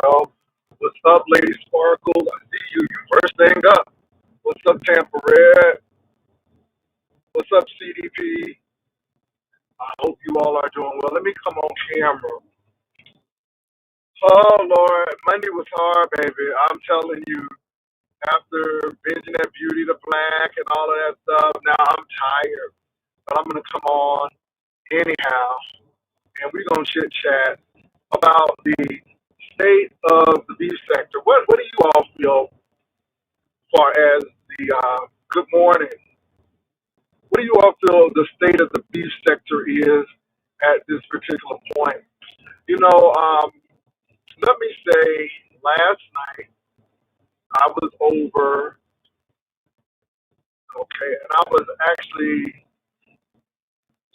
well. What's up, Lady Sparkle? I see you. You first thing up. What's up, Tampa Red? What's up, CDP? I hope you all are doing well. Let me come on camera. Oh, Lord. Monday was hard, baby. I'm telling you. After binging that Beauty the Black and all of that stuff, now I'm tired. But I'm going to come on anyhow. And we're going to chit chat about the state of the beef sector. What do you all feel as far as the good morning? What do you all feel the state of the beef sector is at this particular point? You know, let me say last night I was over, okay, and I was actually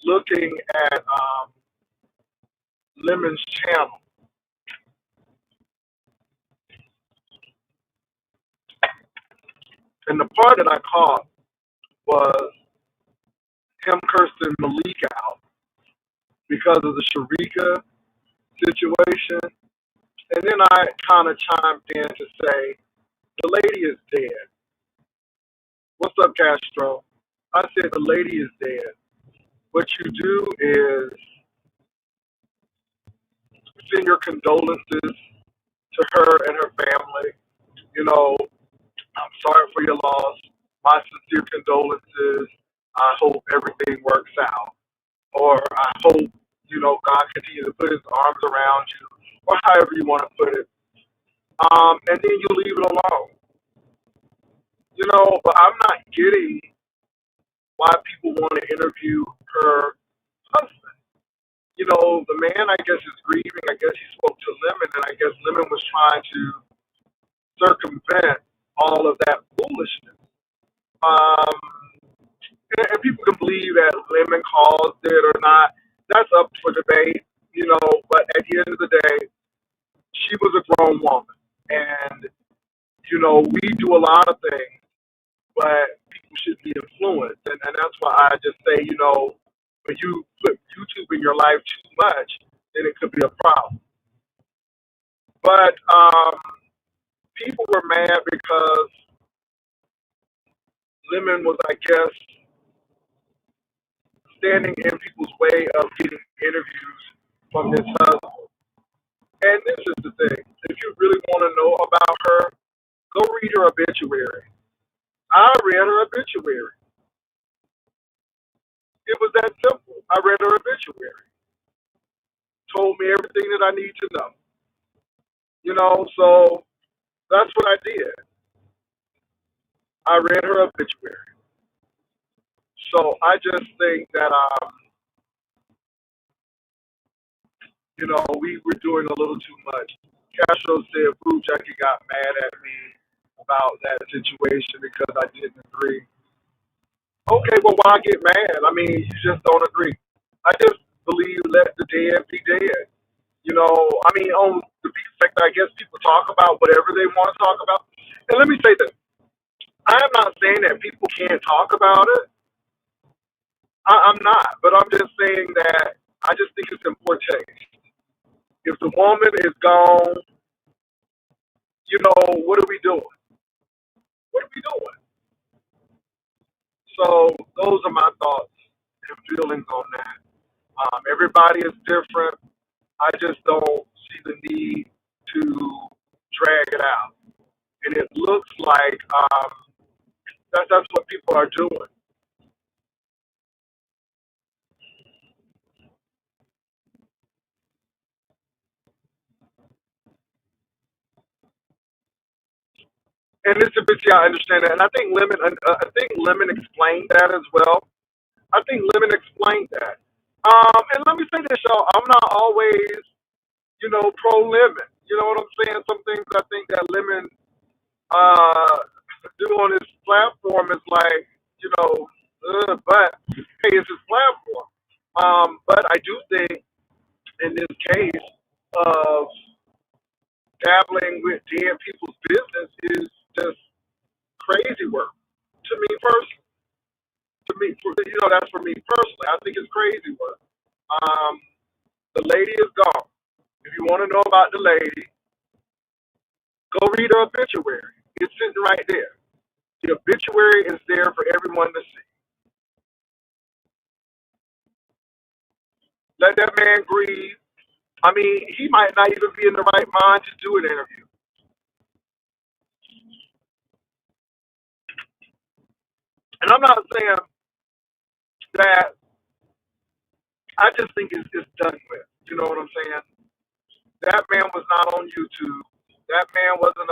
looking at Lemon's channel. And the part that I caught was him cursing Malik out because of the Sharika situation. And then I kind of chimed in to say, the lady is dead. What's up, Castro? I said, the lady is dead. What you do is send your condolences to her and her family. You know, I'm sorry for your loss. My sincere condolences. I hope everything works out. Or I hope, God continues to put his arms around you, or however you want to put it. And then you leave it alone. But I'm not getting why people want to interview her husband. The man, I guess, is grieving. I guess he spoke to Lemon, and I guess Lemon was trying to circumvent all of that foolishness. Um, and people can believe that Lemon caused it or not. That's up for debate, but at the end of the day, she was a grown woman. And, we do a lot of things, but people should be influenced. And that's why I just say, when you put YouTube in your life too much, then it could be a problem. But people were mad because Lemon was, I guess, standing in people's way of getting interviews from his husband. And this is the thing. If you really want to know about her, go read her obituary. I read her obituary. It was that simple. I read her obituary. Told me everything that I need to know. So that's what I did. I read her obituary. So I just think that, we were doing a little too much. Castro said Blue Jackie got mad at me about that situation because I didn't agree. Okay, well, why get mad? I mean, you just don't agree. I just believe let the dead be dead. On the beef sector, I guess people talk about whatever they want to talk about. And let me say this. I am not saying that people can't talk about it. I'm not. But I'm just saying that I just think it's in poor taste. If the woman is gone, what are we doing? What are we doing? So those are my thoughts and feelings on that. Everybody is different. I just don't see the need to drag it out. And it looks like that's what people are doing. And it's a bit, yeah, I understand that. And I think Lemon explained that as well. I think Lemon explained that. And let me say this, y'all. I'm not always, pro Lemon. You know what I'm saying? Some things I think that Lemon uh, do on his platform is like, but hey, it's his platform. But I do think in this case of dabbling with dead people's business is just crazy work to me personally. That's for me personally. I think it's crazy work. Um, the lady is gone. If you want to know about the lady, Go read the obituary. It's sitting right there. The obituary is there for everyone to see. Let that man grieve. I mean, he might not even be in the right mind to do an interview. And I'm not saying that. I just think it's done with. You know what I'm saying? That man was not on YouTube. That man wasn't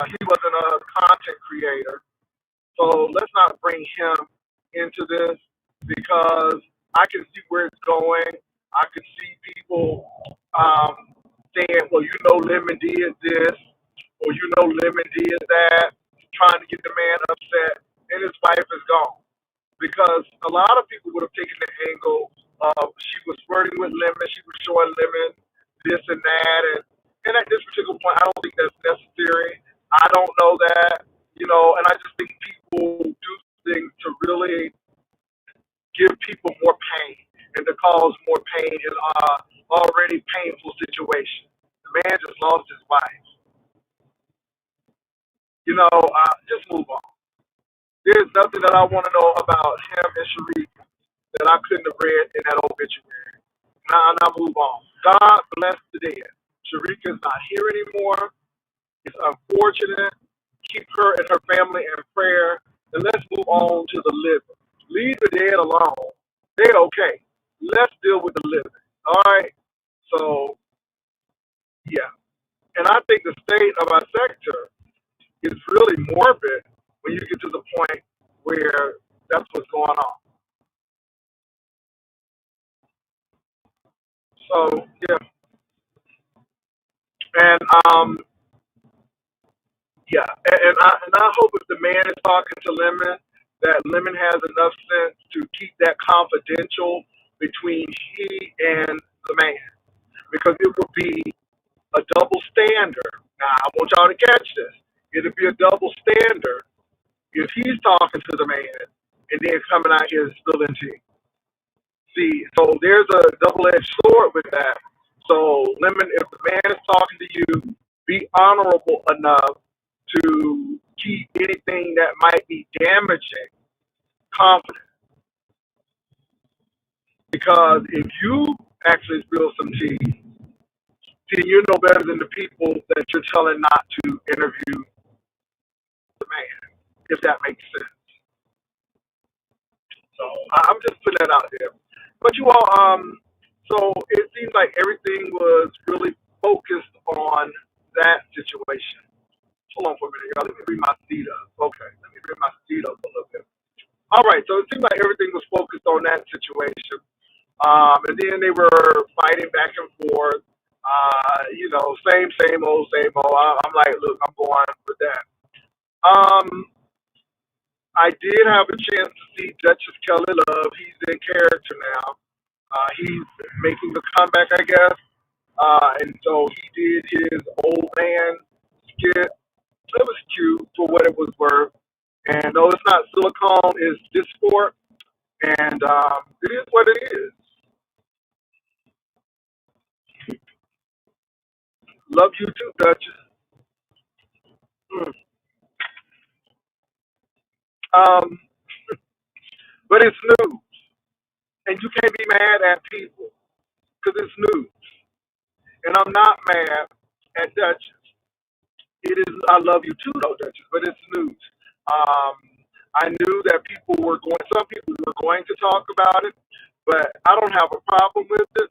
he wasn't a content creator. So let's not bring him into this because I can see where it's going. I can see people saying, well, Lemon did this, or Lemon did that, trying to get the man upset, and his wife is gone. Because a lot of people would have taken the angle of she was flirting with Lemon, she was showing Lemon this and that, and at this particular point, I don't think that's necessary. I don't know that, and I just think people do things to really give people more pain and to cause more pain in already painful situation. The man just lost his wife. Just move on. There's nothing that I want to know about him and Sharika that I couldn't have read in that obituary. Now move on. God bless the dead. Sharika's not here anymore. It's unfortunate. Keep her and her family in prayer. And let's move on to the living. Leave the dead alone. They're okay. Let's deal with the living. All right? So, yeah. And I think the state of our sector is really morbid when you get to the point where that's what's going on. So, yeah. And, yeah. And I hope if the man is talking to Lemon, that Lemon has enough sense to keep that confidential between he and the man. Because it would be a double standard. Now, I want y'all to catch this. It'll be a double standard if he's talking to the man and then coming out here spilling tea. See, so there's a double-edged sword with that. So, Lemon, if the man is talking to you, be honorable enough to keep anything that might be damaging confident. Because if you actually spill some tea, then you know better than the people that you're telling not to interview the man, if that makes sense. So I'm just putting that out there. But you all, so it seems like everything was really focused on that situation. Hold on for a minute, y'all. Let me read my seat up. Okay, let me read my seat up a little bit. All right, so it seems like everything was focused on that situation. And then they were fighting back and forth. Same old, same old. I'm like, look, I'm going with that. Um, I did have a chance to see Duchess Kelly Love. He's in character now. He's making a comeback, I guess. And so he did his old man skit. It was cute for what it was worth. And no, it's not silicone, it's Dysport. And it is what it is. Love you too, Duchess. Mm. Um, but it's news. And you can't be mad at people because it's news. And I'm not mad at Duchess. It is, I love you too, though, Duchess, but it's news. Um, I knew that some people were going to talk about it, but I don't have a problem with it.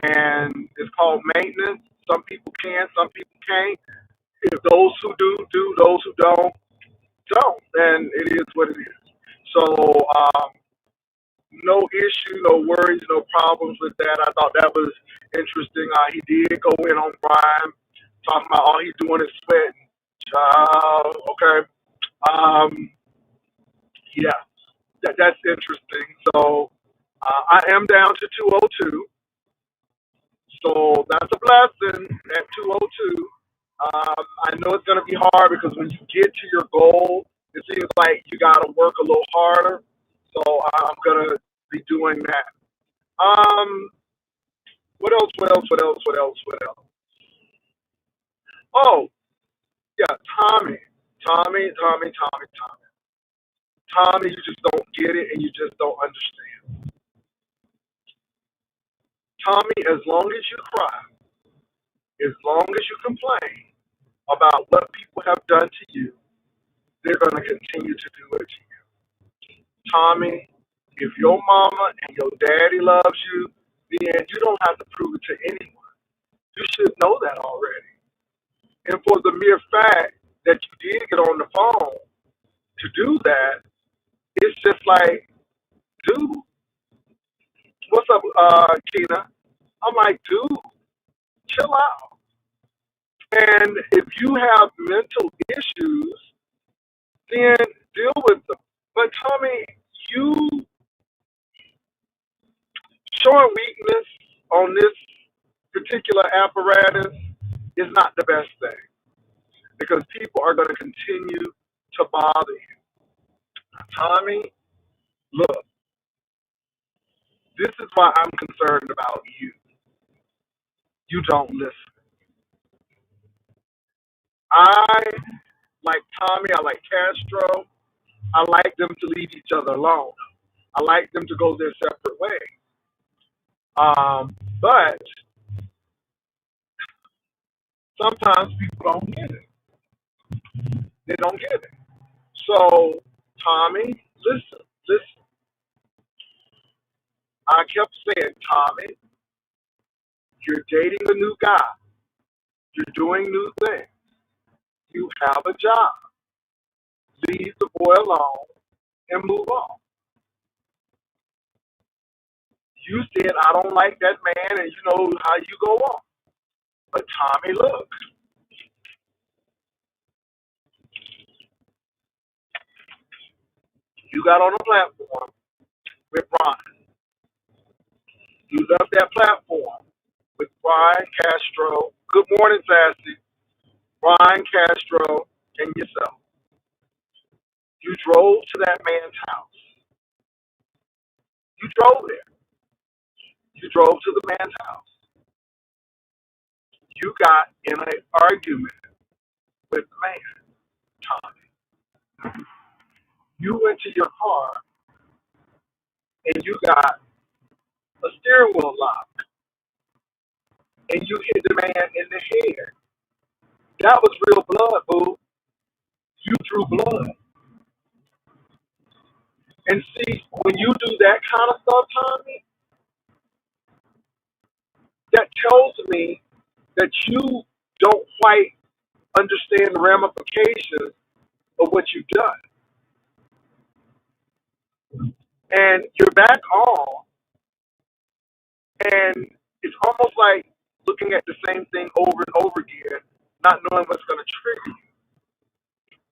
And it's called maintenance. Some people can, some people can't. If those who do, those who don't. And it is what it is. So, no issue, no worries, no problems with that. I thought that was interesting. He did go in on Brian, talking about all he's doing is sweating. Okay. Um, yeah, that's interesting. So I am down to 202. So that's a blessing at 202. I know it's going to be hard because when you get to your goal, it seems like you got to work a little harder. So I'm going to be doing that. What else? What else? What else? What else? What else? Oh, yeah, Tommy. Tommy, Tommy, Tommy, Tommy. Tommy, you just don't get it and you just don't understand. Tommy, as long as you cry, as long as you complain about what people have done to you, they're going to continue to do it to you. Tommy, if your mama and your daddy loves you, then you don't have to prove it to anyone. You should know that already. And for the mere fact that you did get on the phone to do that, it's just like, dude, what's up, Keena? I'm like, dude, chill out. And if you have mental issues, then deal with them. But Tommy, you showing weakness on this particular apparatus is not the best thing because people are going to continue to bother you. Tommy, look, this is why I'm concerned about you. You don't listen. I like Tommy, I like Castro, I like them to leave each other alone. I like them to go their separate ways. But sometimes people don't get it. They don't get it. So, Tommy, listen, listen. I kept saying, Tommy, you're dating a new guy. You're doing new things. You have a job. Leave the boy alone and move on. You said, I don't like that man, and you know how you go on. But Tommy, look, you got on a platform with Brian. You left that platform with Brian Castro. Good morning, Sassy. Brian Castro and yourself. You drove to that man's house. You drove there. You drove to the man's house. You got in an argument with the man, Tommy. You went to your car and you got a steering wheel lock and you hit the man in the head. That was real blood, boo. You drew blood. And see, when you do that kind of stuff, Tommy, that tells me that you don't quite understand the ramifications of what you've done. And you're back on, and it's almost like looking at the same thing over and over again, not knowing what's going to trigger you.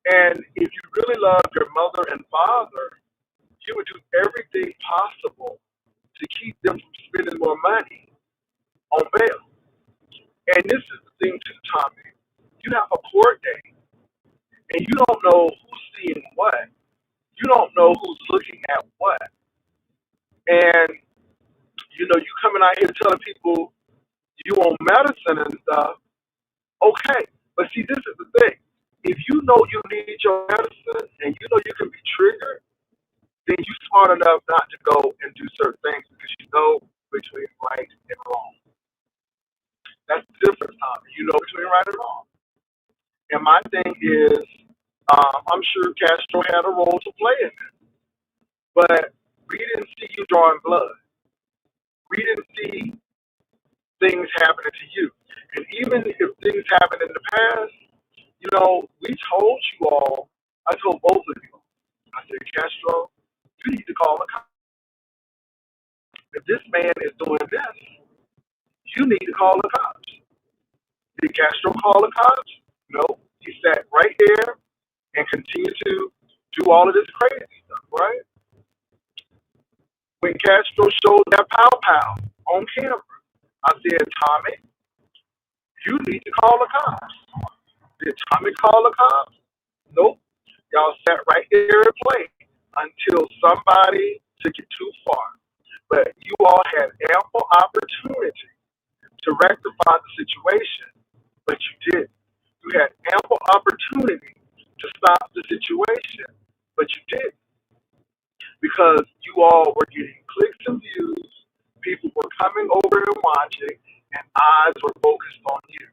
And if you really love your mother and father, you would do everything possible to keep them from spending more money on bail. And this is the thing too, Tommy. You have a court date, and you don't know who's seeing what. You don't know who's looking at what. And you coming out here telling people you on medicine and stuff. Okay, but see, this is the thing. If you know you need your medicine and you know you can be triggered, then you're smart enough not to go and do certain things because you know between right and wrong. That's the difference, Tommy. You know between right and wrong. And my thing is, I'm sure Castro had a role to play in it, but we didn't see you drawing blood. We didn't see things happening to you. And even if things happened in the past, we told you all, I told both of you, I said, Castro, you need to call the cops. If this man is doing this, you need to call the cops. Did Castro call the cops? No. He sat right there and continued to do all of this crazy stuff, right? When Castro showed that pow pow on camera, I said, Tommy, you need to call the cops. Did Tommy call the cops? Nope. Y'all sat right there and played until somebody took it too far. But you all had ample opportunity to rectify the situation, but you didn't. opportunity to stop the situation, but you didn't because you all were getting clicks and views. People were coming over and watching, and eyes were focused on you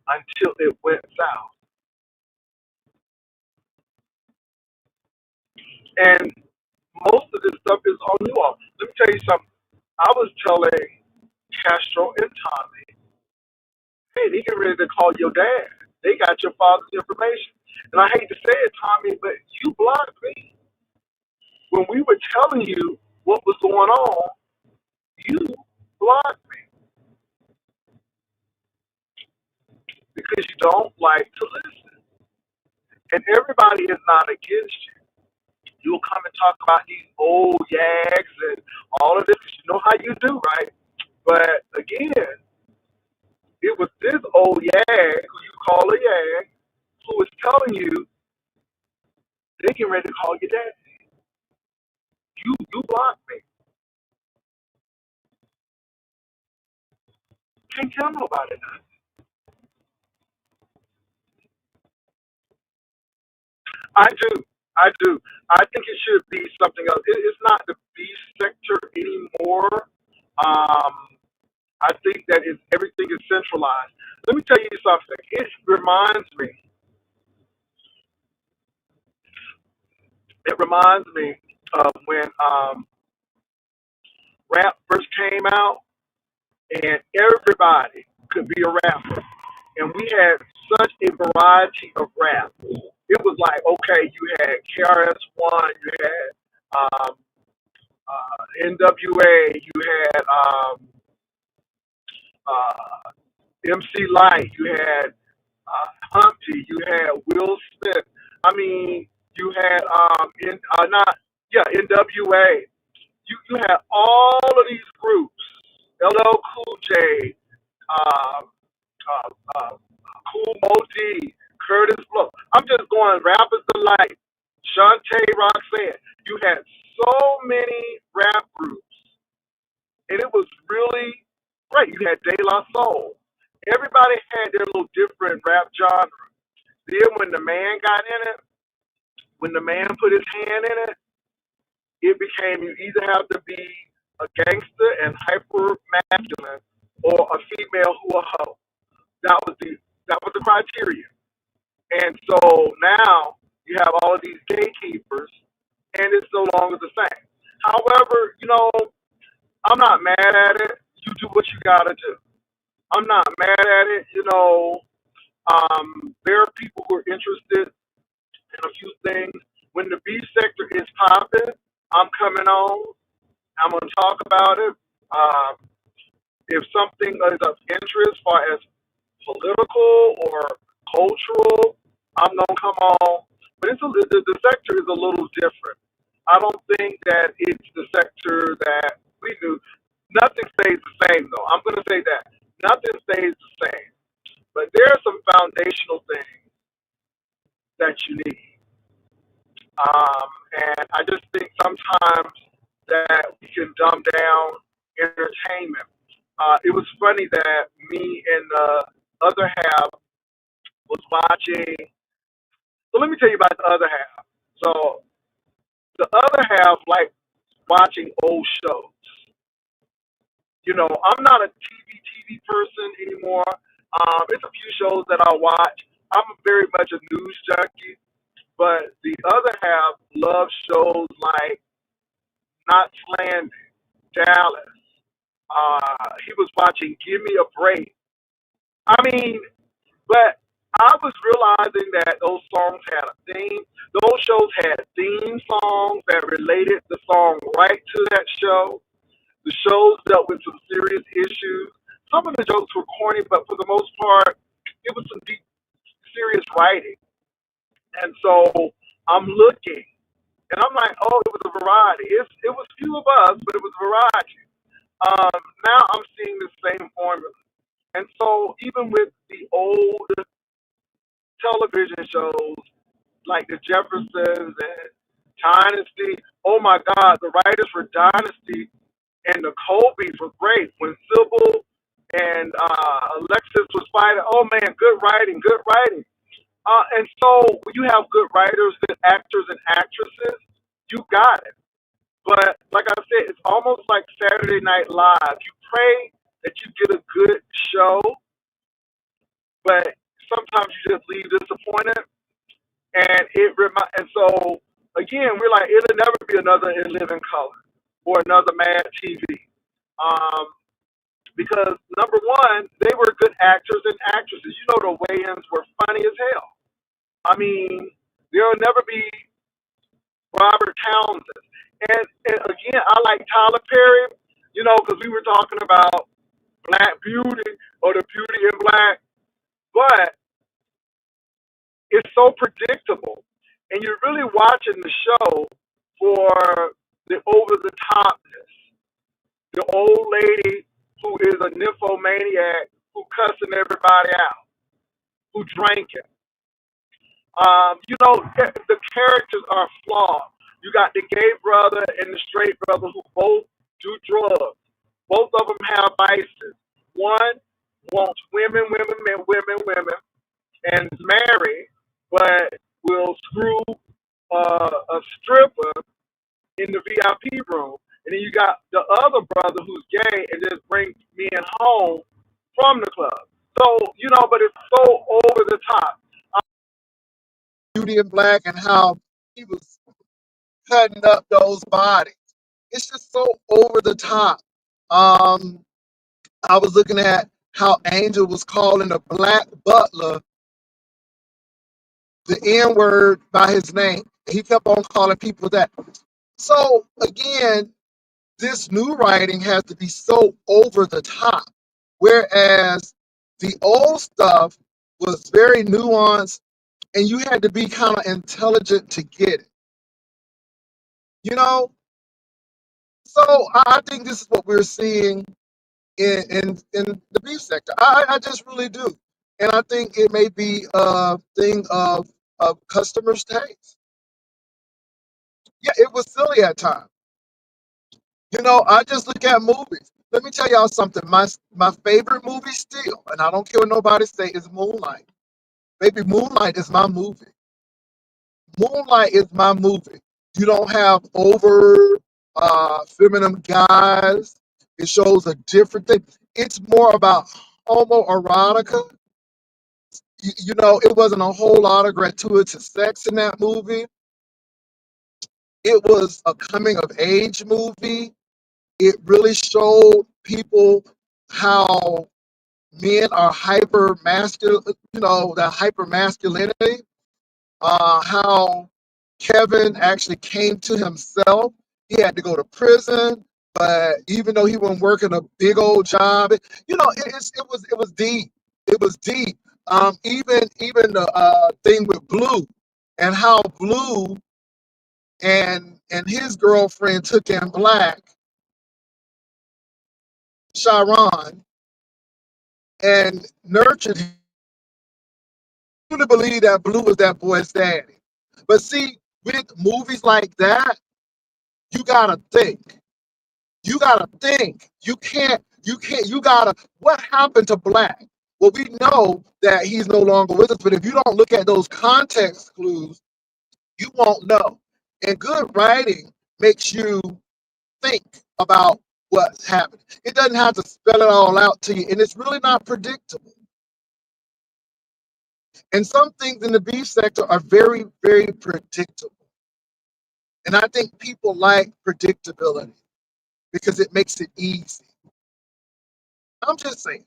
until it went south. And most of this stuff is on you all. Let me tell you something. I was telling Castro and Tommy, hey, they get ready to call your dad. They got your father's information. And I hate to say it, Tommy, but you blocked me. When we were telling you what was going on, you blocked me because you don't like to listen. And everybody is not against you. You'll come and talk about these old yags and all of this. You know how you do, right? But again, it was this old yag who you call a yag who was telling you they getting ready to call your dad. You blocked me. Can't tell nobody that. I do. I do. I think it should be something else. It's not the beef sector anymore. I think that everything is centralized. Let me tell you something. It reminds me. It reminds me of when rap first came out, and everybody could be a rapper, and we had such a variety of rap. It was like, okay, you had KRS-One, you had NWA, you had uh, MC Light, you had Humpty, you had Will Smith. I mean, you had not yeah NWA. You had all of these groups, LL Cool J, uh, uh, uh, Cool Modi, Curtis Blow. I'm just going rappers alike. Shantae, Roxanne. You had so many rap groups, and it was really great. You had De La Soul. Everybody had their little different rap genre. Then when the man got in it, when the man put his hand in it, it became you either have to be a gangster and hyper masculine or a female who a hoe. That was the criteria. And so now you have all of these gatekeepers, and it's no longer the same. However, I'm not mad at it. You do what you gotta do. I'm not mad at it. There are people who are interested in a few things. When the beef sector is popping, I'm coming on. I'm gonna talk about it. Um, if something is of interest, as far as political or cultural, I'm gonna come on. But the sector is a little different. I don't think that it's the sector that we do. Nothing stays the same, though. I'm gonna say that nothing stays the same. But there are some foundational things that you need, and I just think sometimes that we can dumb down entertainment. It was funny that me and the other half was watching. So let me tell you about the other half. So the other half like watching old shows. I'm not a TV person anymore. It's a few shows that I watch. I'm very much a news junkie, but the other half loves shows like Not Landing, Dallas. He was watching Give Me a Break. I mean, but I was realizing that those songs had a theme. Those shows had theme songs that related the song right to that show. The shows dealt with some serious issues. Some of the jokes were corny, but for the most part, it was some deep, serious writing. And so I'm looking, and I'm like, oh, it was a variety. It was few of us, but it was a variety. Now I'm seeing the same formula. And so even with the old television shows like the Jeffersons and Dynasty. Oh my God, the writers for Dynasty and the Colbys were great. When Sybil and Alexis was fighting, oh man, good writing, good writing. And so when you have good writers, good actors and actresses, you got it. But like I said, it's almost like Saturday Night Live. You pray that you get a good show, but sometimes you just leave disappointed. And so again, we're like, it'll never be another In Living Color or another Mad TV. Um, because number one, they were good actors and actresses. You know, the Wayans were funny as hell. I mean, there'll never be Robert Townsend. And again, I like Tyler Perry, you know, because we were talking about Black Beauty or the Beauty in Black, but it's so predictable. And you're really watching the show for the over the topness. The old lady who is a nymphomaniac who cussing everybody out, who drinking. You know, the characters are flawed. You got the gay brother and the straight brother who both do drugs. Both of them have vices. One wants women, women, men, women, women, and is married, but will screw a stripper in the VIP room. And then you got the other brother who's gay and just brings men home from the club. So, you know, but it's so over the top. Beauty in Black and how he was cutting up those bodies. It's just so over the top. Um, I was looking at how Angel was calling a black butler the N word by his name. He kept on calling people that. So again, this new writing has to be so over the top, whereas the old stuff was very nuanced and you had to be kind of intelligent to get it. You know, so I think this is what we're seeing in the beef sector. I just really do, and I think it may be a thing of customers' taste. Yeah, it was silly at times. You know, I just look at movies. Let me tell y'all something. My favorite movie still, and I don't care what nobody say, is Moonlight. Baby, Moonlight is my movie. Moonlight is my movie. You don't have over feminine guys. It shows a different thing. It's more about homoerotica. You know, it wasn't a whole lot of gratuitous sex in that movie. It was a coming of age movie. It really showed people how men are hyper masculine, you know, the hyper masculinity, how Kevin actually came to himself. He had to go to prison, but even though he wasn't working a big old job, you know, it was deep. It was deep. Even the thing with Blue and how Blue and his girlfriend took in Black, Sharon, and nurtured him to believe that Blue was that boy's daddy. But see, with movies like that, you gotta think. You gotta think. You gotta, what happened to Black? Well, we know that he's no longer with us, but if you don't look at those context clues, you won't know. And good writing makes you think about what's happening. It doesn't have to spell it all out to you, and it's really not predictable. And some things in the beef sector are very, very predictable. And I think people like predictability because it makes it easy. I'm just saying.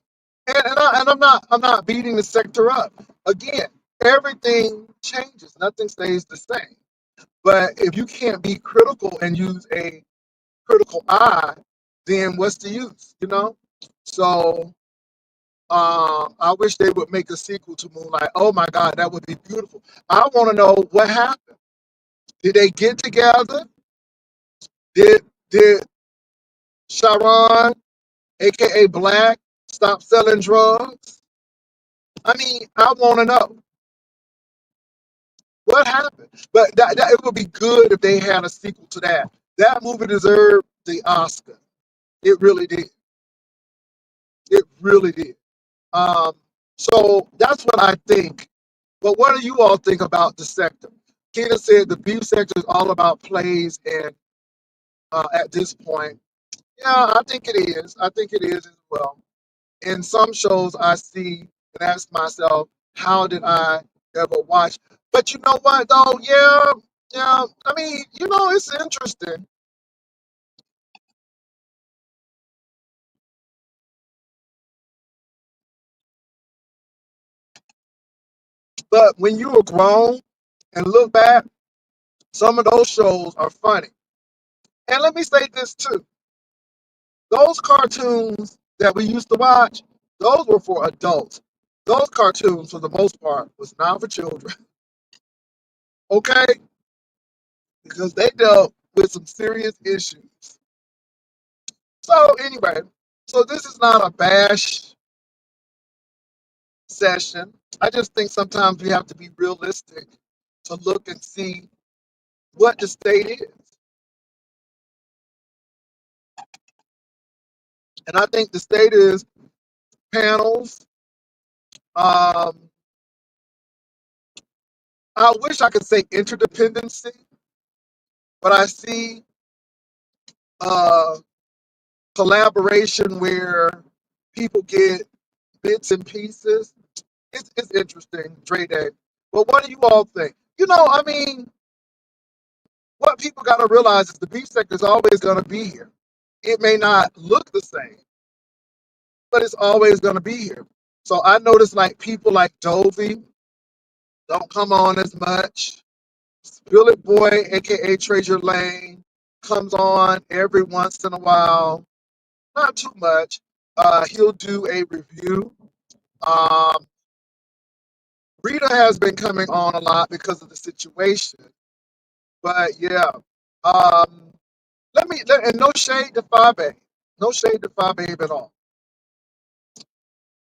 I'm not beating the sector up. Again, everything changes. Nothing stays the same. But if you can't be critical and use a critical eye, then what's the use? You know? So I wish they would make a sequel to Moonlight. Oh my God, that would be beautiful. I want to know what happened. Did they get together? Did Sharon, aka Black, stop selling drugs? I mean, I want to know what happened. But it would be good if they had a sequel to that. That movie deserved the Oscar. It really did. It really did. Um, so that's what I think But what do you all think about the sector? Keena said the beef sector is all about plays, and at this point, yeah, I think it is. I think it is as well. In some shows, I see and ask myself, how did I ever watch? But you know what, though? Yeah, yeah. I mean, it's interesting. But when you were grown and look back, some of those shows are funny. And let me say this too: those cartoons that we used to watch, those were for adults. Those cartoons, for the most part, was not for children. Okay, because they dealt with some serious issues. So anyway, so this is not a bash session. I just think sometimes we have to be realistic to look and see what the state is. And I think the state is panels. Um, I wish I could say interdependency, but I see uh, collaboration where people get bits and pieces. It's interesting, Dre Day. But what do you all think? I mean, what people got to realize is the beef sector is always going to be here. It may not look the same, but it's always going to be here. So I notice like people like Dovey don't come on as much. Billet Boy, aka Treasure Lane, comes on every once in a while, not too much. He'll do a review. Um, Rita has been coming on a lot because of the situation, but yeah. Um, and no shade to Five Babe, no shade to Five Babe at all.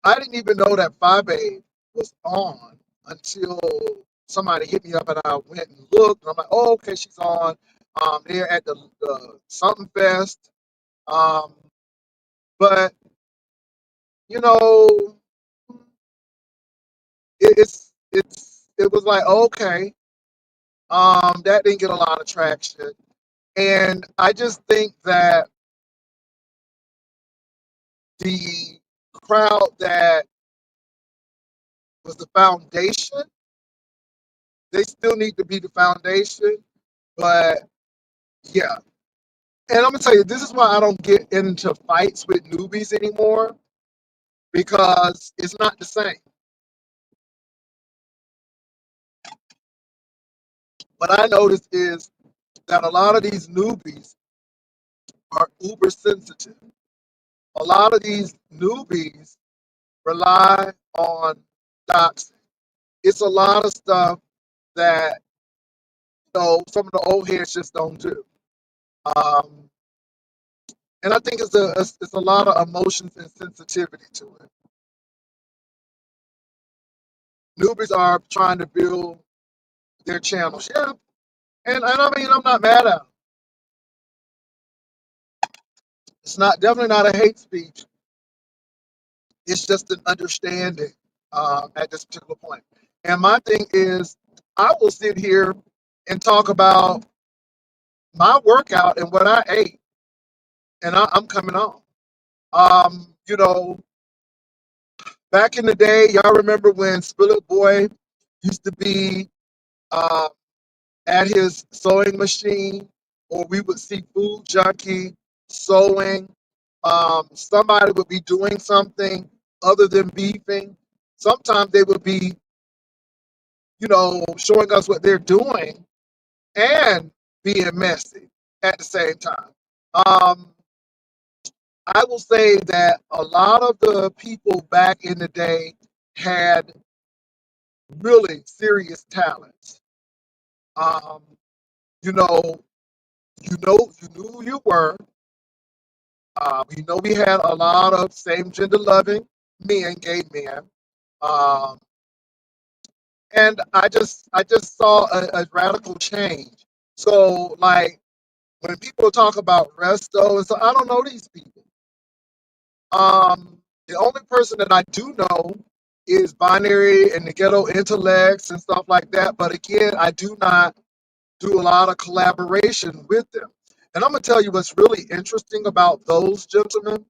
I didn't even know that Five Babe was on until somebody hit me up and I went and looked. And I'm like, oh, okay, she's on. They're at the something fest. Um, but you know, it was like okay, that didn't get a lot of traction, and I just think that the crowd that was the foundation, they still need to be the foundation, but yeah. And I'm gonna tell you, this is why I don't get into fights with newbies anymore because it's not the same. What I noticed is that a lot of these newbies are uber sensitive. A lot of these newbies rely on doxing. It's a lot of stuff that some of the old heads just don't do. Um, and I think it's a lot of emotions and sensitivity to it. Newbies are trying to build their channels, yeah, and I mean I'm not mad at them. It's not definitely not a hate speech. It's just an understanding at this particular point. And my thing is, I will sit here and talk about my workout and what I ate, and I'm coming on. You know, back in the day, y'all remember when Spillet Boy used to be uh, at his sewing machine, or we would see Food Junkie sewing. Somebody would be doing something other than beefing. Sometimes they would be, showing us what they're doing and being messy at the same time. Um, I will say that a lot of the people back in the day had really serious talents. Um, you know, you knew who you were. We had a lot of same gender loving men, gay men, um, and I just saw a radical change. So like when people talk about Resto, and so I don't know these people. The only person that I do know is binary and the ghetto intellects and stuff like that. But again, I do not do a lot of collaboration with them. And I'm gonna tell you what's really interesting about those gentlemen.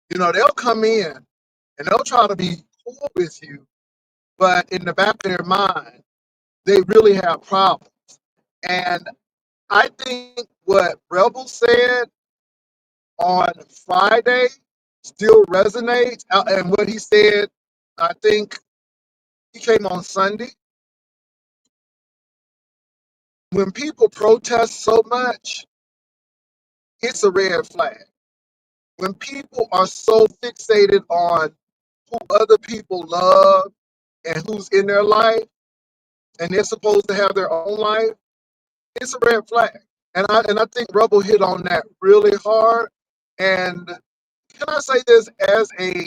You know, they'll come in and they'll try to be cool with you, but in the back of their mind, they really have problems. And I think what Rebel said on Friday still resonates. And what he said, I think he came on Sunday. When people protest so much, it's a red flag. When people are so fixated on who other people love and who's in their life, and they're supposed to have their own life, it's a red flag. And I think Rebel hit on that really hard. And can I say this as a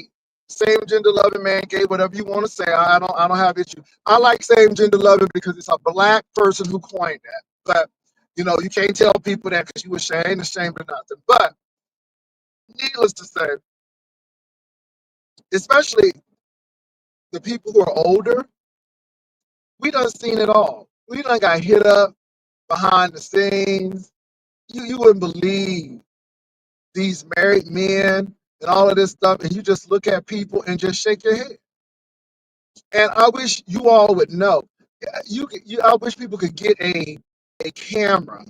same gender loving man, gay, whatever you want to say? I don't have issue. I like same gender loving because it's a black person who coined that. But you know, you can't tell people that because you ashamed or nothing. But needless to say, especially the people who are older, we done seen it all. We done got hit up behind the scenes. You wouldn't believe these married men and all of this stuff, and you just look at people and just shake your head. And I wish you all would know. I wish people could get a camera,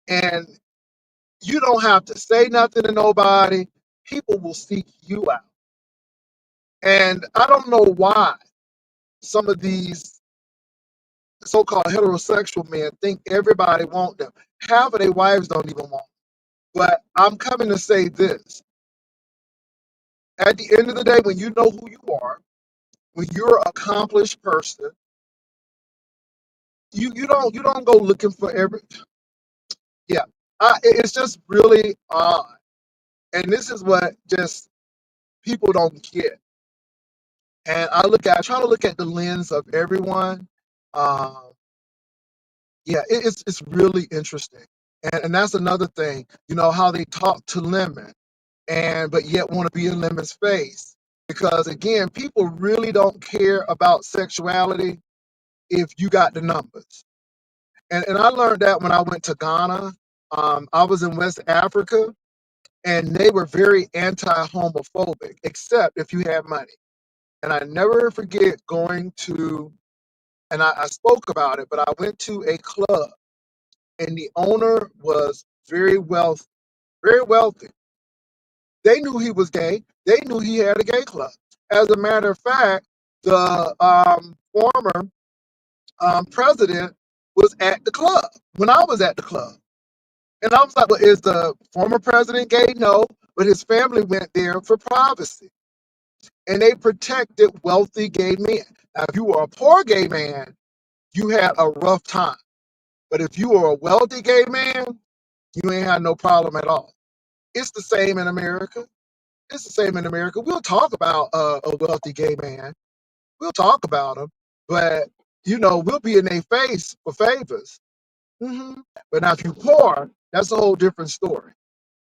and you don't have to say nothing to nobody. People will seek you out. And I don't know why some of these so-called heterosexual men think everybody want them. Half of their wives don't even want them. But I'm coming to say this. At the end of the day, when you know who you are, when you're an accomplished person, you don't go looking for every. Yeah, it's just really odd, and this is what just people don't get. And I try to look at the lens of everyone. Um, yeah, it's really interesting, and that's another thing. You know how they talk to Lemon, and but yet want to be in Lemon's face because again, people really don't care about sexuality if you got the numbers. And I learned that when I went to Ghana. I was in West Africa, and they were very anti-homophobic, except if you had money. And I never forget going to, and I spoke about it, but I went to a club, and the owner was very wealthy, very wealthy. They knew he was gay. They knew he had a gay club. As a matter of fact, the former president was at the club when I was at the club. And I was like, well, is the former president gay? No, but his family went there for privacy. And they protected wealthy gay men. Now, if you were a poor gay man, you had a rough time. But if you were a wealthy gay man, you ain't had no problem at all. It's the same in America. It's the same in America. We'll talk about a wealthy gay man. We'll talk about him, but you know, we'll be in their face for favors. But now, if you're poor, that's a whole different story.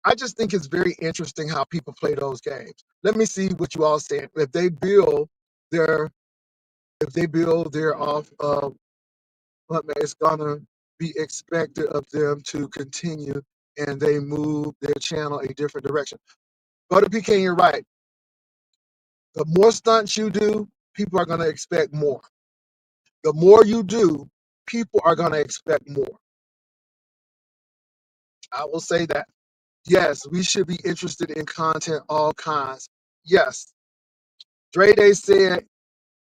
I just think it's very interesting how people play those games. Let me see what you all say. Their, if they build their off of what it's gonna be expected of them to continue, and they move their channel a different direction. Brother PK, you're right. The more stunts you do, people are gonna expect more. The more you do, people are gonna expect more. I will say that. Yes, we should be interested in content all kinds. Yes. Dre Day said,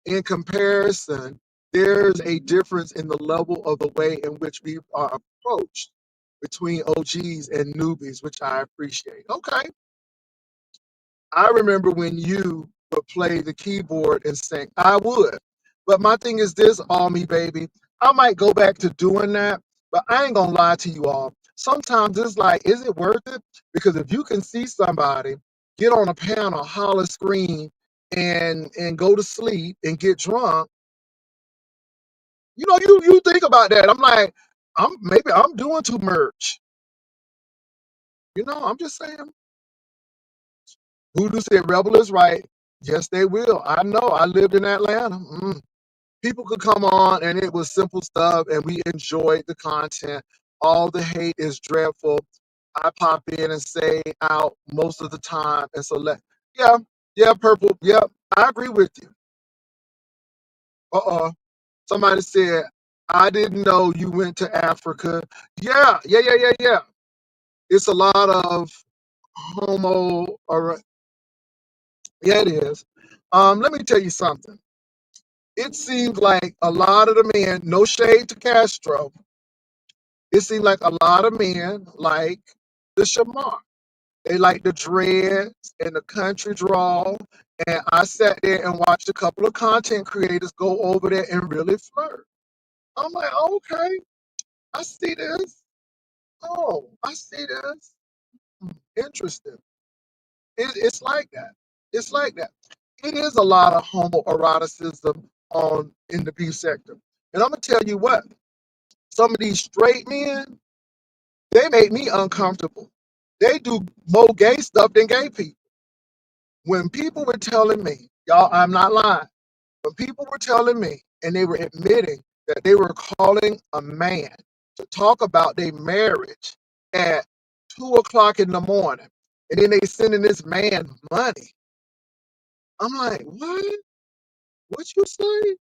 in comparison, there's a difference in the level of the way in which we are approached between OGs and newbies, which I appreciate. Okay. I remember when you would play the keyboard and sing. I would. But my thing is this, all me, baby. I might go back to doing that, but I ain't gonna lie to you all. Sometimes it's like, is it worth it? Because if you can see somebody get on a panel, holler, scream, and go to sleep and get drunk, you know, you think about that. I'm like, maybe I'm doing too much. You know, I'm just saying. Voodoo said Rebel is right. Yes, they will. I know. I lived in Atlanta. People could come on and it was simple stuff and we enjoyed the content. All the hate is dreadful. I pop in and say out most of the time. And so yeah, yeah, purple. Yep. I agree with you. Somebody said, I didn't know you went to Africa. Yeah, yeah, yeah, yeah, yeah. It's a lot of homo or yeah, it is. Let me tell you something. It seems like a lot of the men, no shade to Castro, it seems like a lot of men like the Shamar. They like the dreads and the country drawl. And I sat there and watched a couple of content creators go over there and really flirt. I'm like, okay, I see this. Oh, I see this. Interesting. It's like that. It's like that. It is a lot of homoeroticism on in the beef sector. And I'm gonna tell you what, some of these straight men, they make me uncomfortable. They do more gay stuff than gay people. When people were telling me, y'all, I'm not lying. When people were telling me and they were admitting that they were calling a man to talk about their marriage at 2 o'clock in the morning, and then they sending this man money. I'm like, what? What you say?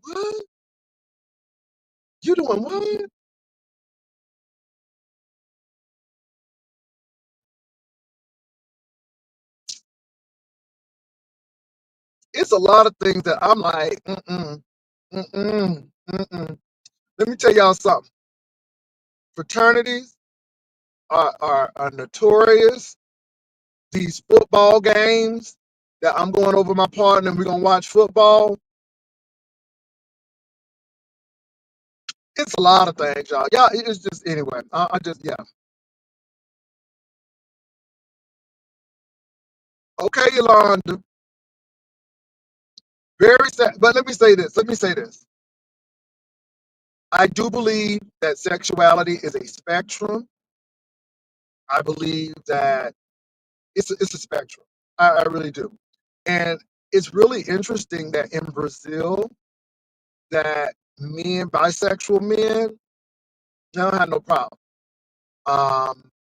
What? You doing what? It's a lot of things that I'm like, mm-mm, mm-mm. Let me tell y'all something. Fraternities are notorious. These football games that I'm going over my partner and we're gonna watch football. It's a lot of things, y'all. Yeah, it's just anyway. I just yeah. Okay, Yolanda. Very sad. But let me say this. Let me say this. I do believe that sexuality is a spectrum. I believe that it's a spectrum. I really do. And it's really interesting that in Brazil, that men, bisexual men, they don't have no problem. Um,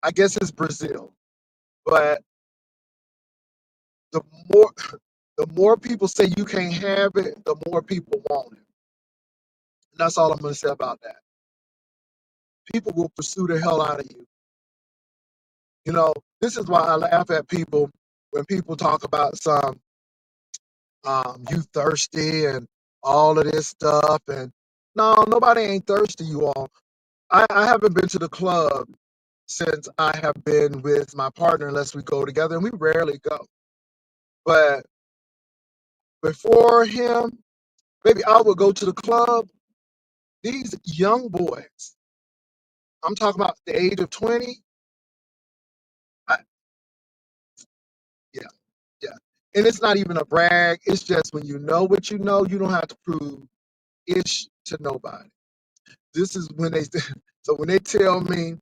I guess it's Brazil, but the more the more people say you can't have it, the more people want it. And that's all I'm going to say about that. People will pursue the hell out of you. You know, this is why I laugh at people when people talk about some you thirsty and all of this stuff. And no, nobody ain't thirsty, you all. I haven't been to the club since I have been with my partner unless we go together, and we rarely go. But before him, maybe I would go to the club. These young boys, I'm talking about the age of 20. I, yeah, yeah. And it's not even a brag. It's just when you know what you know, you don't have to prove ish to nobody. This is when they so when they tell me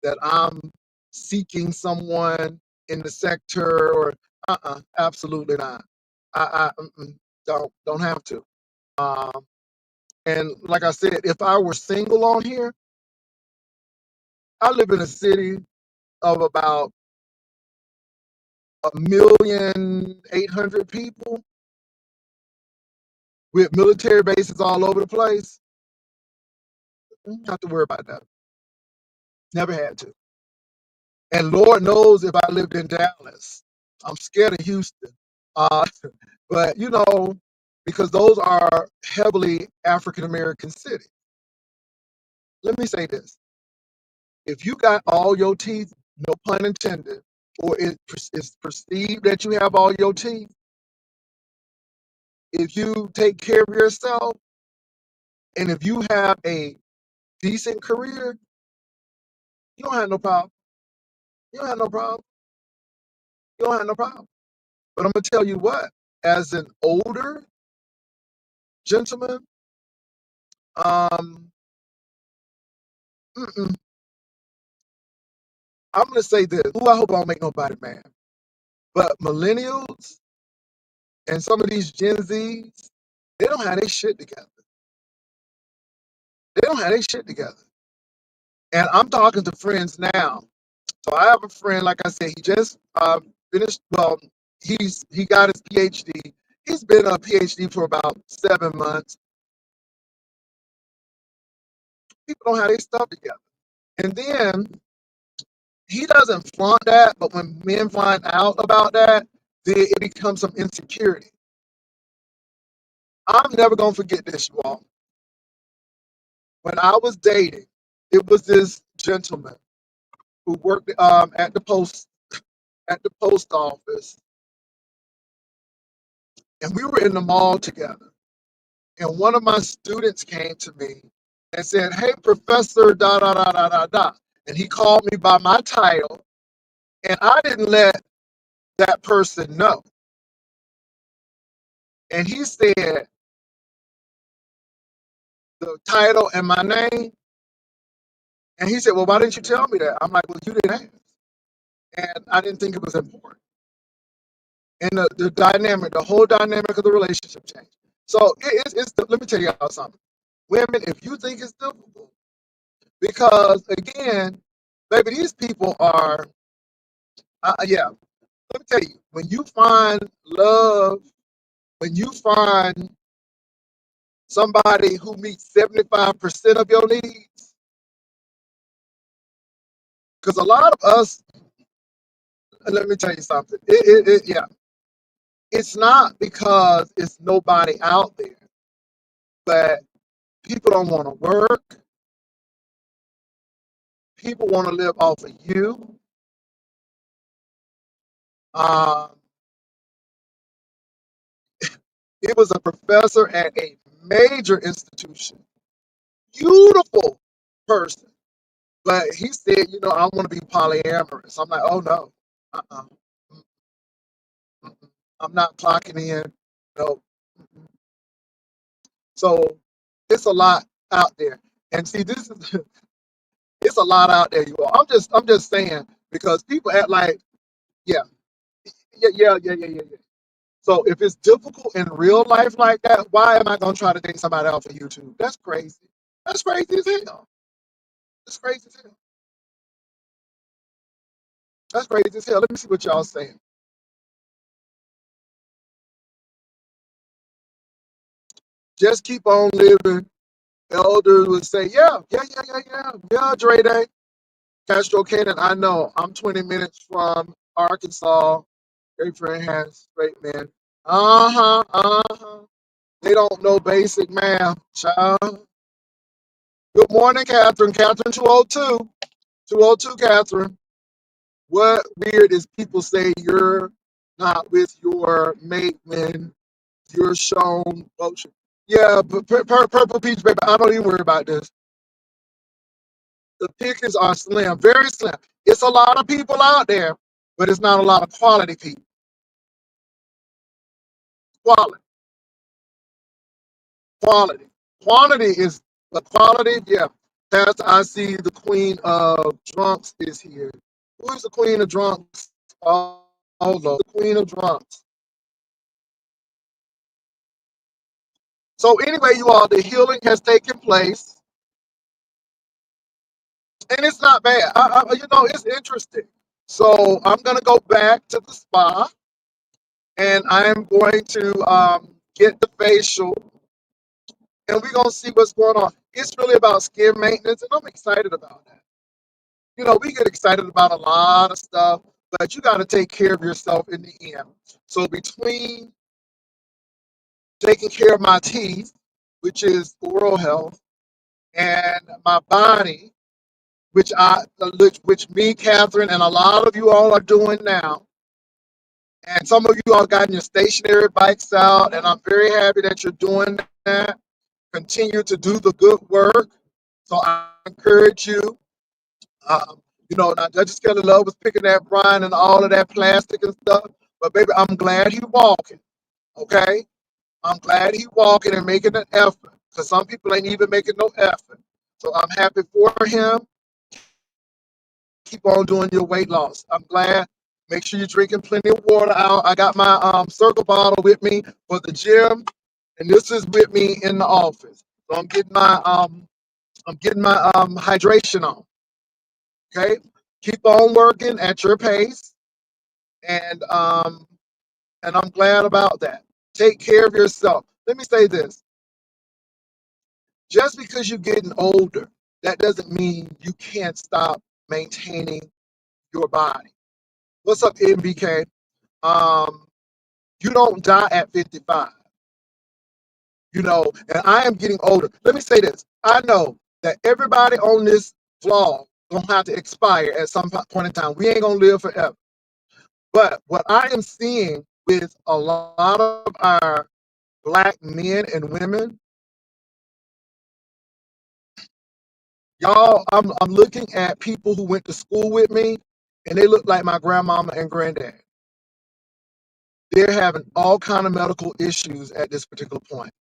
that I'm seeking someone in the sector or absolutely not. Don't have to. Um, and like I said, if I were single on here, I live in a city of about 1,800,000 people with military bases all over the place. Don't have to worry about that. Never had to. And Lord knows if I lived in Dallas, I'm scared of Houston. Uh, but because those are heavily African American cities. Let me say this: if you got all your teeth, no pun intended, or it's perceived that you have all your teeth, if you take care of yourself, and if you have a decent career, you don't have no problem. You don't have no problem. You don't have no problem. But I'm gonna tell you what, as an older gentleman, um, mm-mm, I'm gonna say this. Ooh, I hope I don't make nobody mad. But millennials and some of these Gen Zs, they don't have their shit together. They don't have their shit together. And I'm talking to friends now. So I have a friend, like I said, he just finished. Well, he got his PhD. He's been a PhD for about 7 months. People don't have their stuff together. And then he doesn't flaunt that, but when men find out about that, then it becomes some insecurity. I'm never gonna forget this, you all. When I was dating, it was this gentleman who worked at the post office, and we were in the mall together. And one of my students came to me and said, "Hey, Professor, da da da da da da," and he called me by my title, and I didn't let that person know. And he said the title and my name, and he said, "Well, why didn't you tell me that?" I'm like, "Well, you didn't ask," and I didn't think it was important. And the dynamic, the whole dynamic of the relationship changed. So let me tell y'all something. Women, if you think it's difficult, because again, baby, these people are, yeah, let me tell you, when you find love, when you find somebody who meets 75% of your needs, because a lot of us, let me tell you something, yeah, it's not because it's nobody out there, but people don't want to work. People want to live off of you. Um, it was a professor at a major institution, beautiful person, but he said, I want to be polyamorous. I'm like, oh no, uh-uh. I'm not clocking in. No. So it's a lot out there, and see, this is it's a lot out there, you all. I'm just saying because people act like, yeah, yeah. So if it's difficult in real life like that, why am I gonna try to date somebody off of YouTube? That's crazy. That's crazy as hell. That's crazy as hell. That's crazy as hell. Let me see what y'all saying. Just keep on living. Elders would say, yeah, Dre Day. Castro Cannon, I know. I'm 20 minutes from Arkansas. Great friend has great men. Uh-huh. They don't know basic math, child. Good morning, Catherine. Catherine 202. 202, Catherine. What weird is people say you're not with your mate when you're shown motion. Yeah, but Purple Peach, baby, I don't even worry about this. The pickings are slim, very slim. It's a lot of people out there, but it's not a lot of quality people. Quality, quality, quantity is the quality. Yeah, Pastor, I see the queen of drunks is here. Who is the queen of drunks? Oh, Lord, the queen of drunks. So anyway, you all, the healing has taken place, and it's not bad. It's interesting. So I'm gonna go back to the spa, and I'm going to get the facial, and we're gonna see what's going on. It's really about skin maintenance, and I'm excited about that. We get excited about a lot of stuff, but you got to take care of yourself in the end. So between taking care of my teeth, which is oral health, and my body, which me, Catherine, and a lot of you all are doing now, and some of you all gotten your stationary bikes out, and I'm very happy that you're doing that. Continue to do the good work. So I encourage you. Now Judge Kelly Love was picking that brine and all of that plastic and stuff. But baby, I'm glad he walking. Okay? I'm glad he walking and making an effort. Because some people ain't even making no effort. So I'm happy for him. Keep on doing your weight loss. I'm glad. Make sure you're drinking plenty of water out. I got my circle bottle with me for the gym, and this is with me in the office. So I'm getting my hydration on. Okay, keep on working at your pace, and I'm glad about that. Take care of yourself. Let me say this: just because you're getting older, that doesn't mean you can't stop maintaining your body. What's up, MBK? Um, you don't die at 55, and I am getting older. Let me say this. I know that everybody on this vlog gonna have to expire at some point in time. We ain't gonna live forever. But what I am seeing with a lot of our Black men and women, y'all, I'm looking at people who went to school with me, and they look like my grandmama and granddad. They're having all kind of medical issues at this particular point.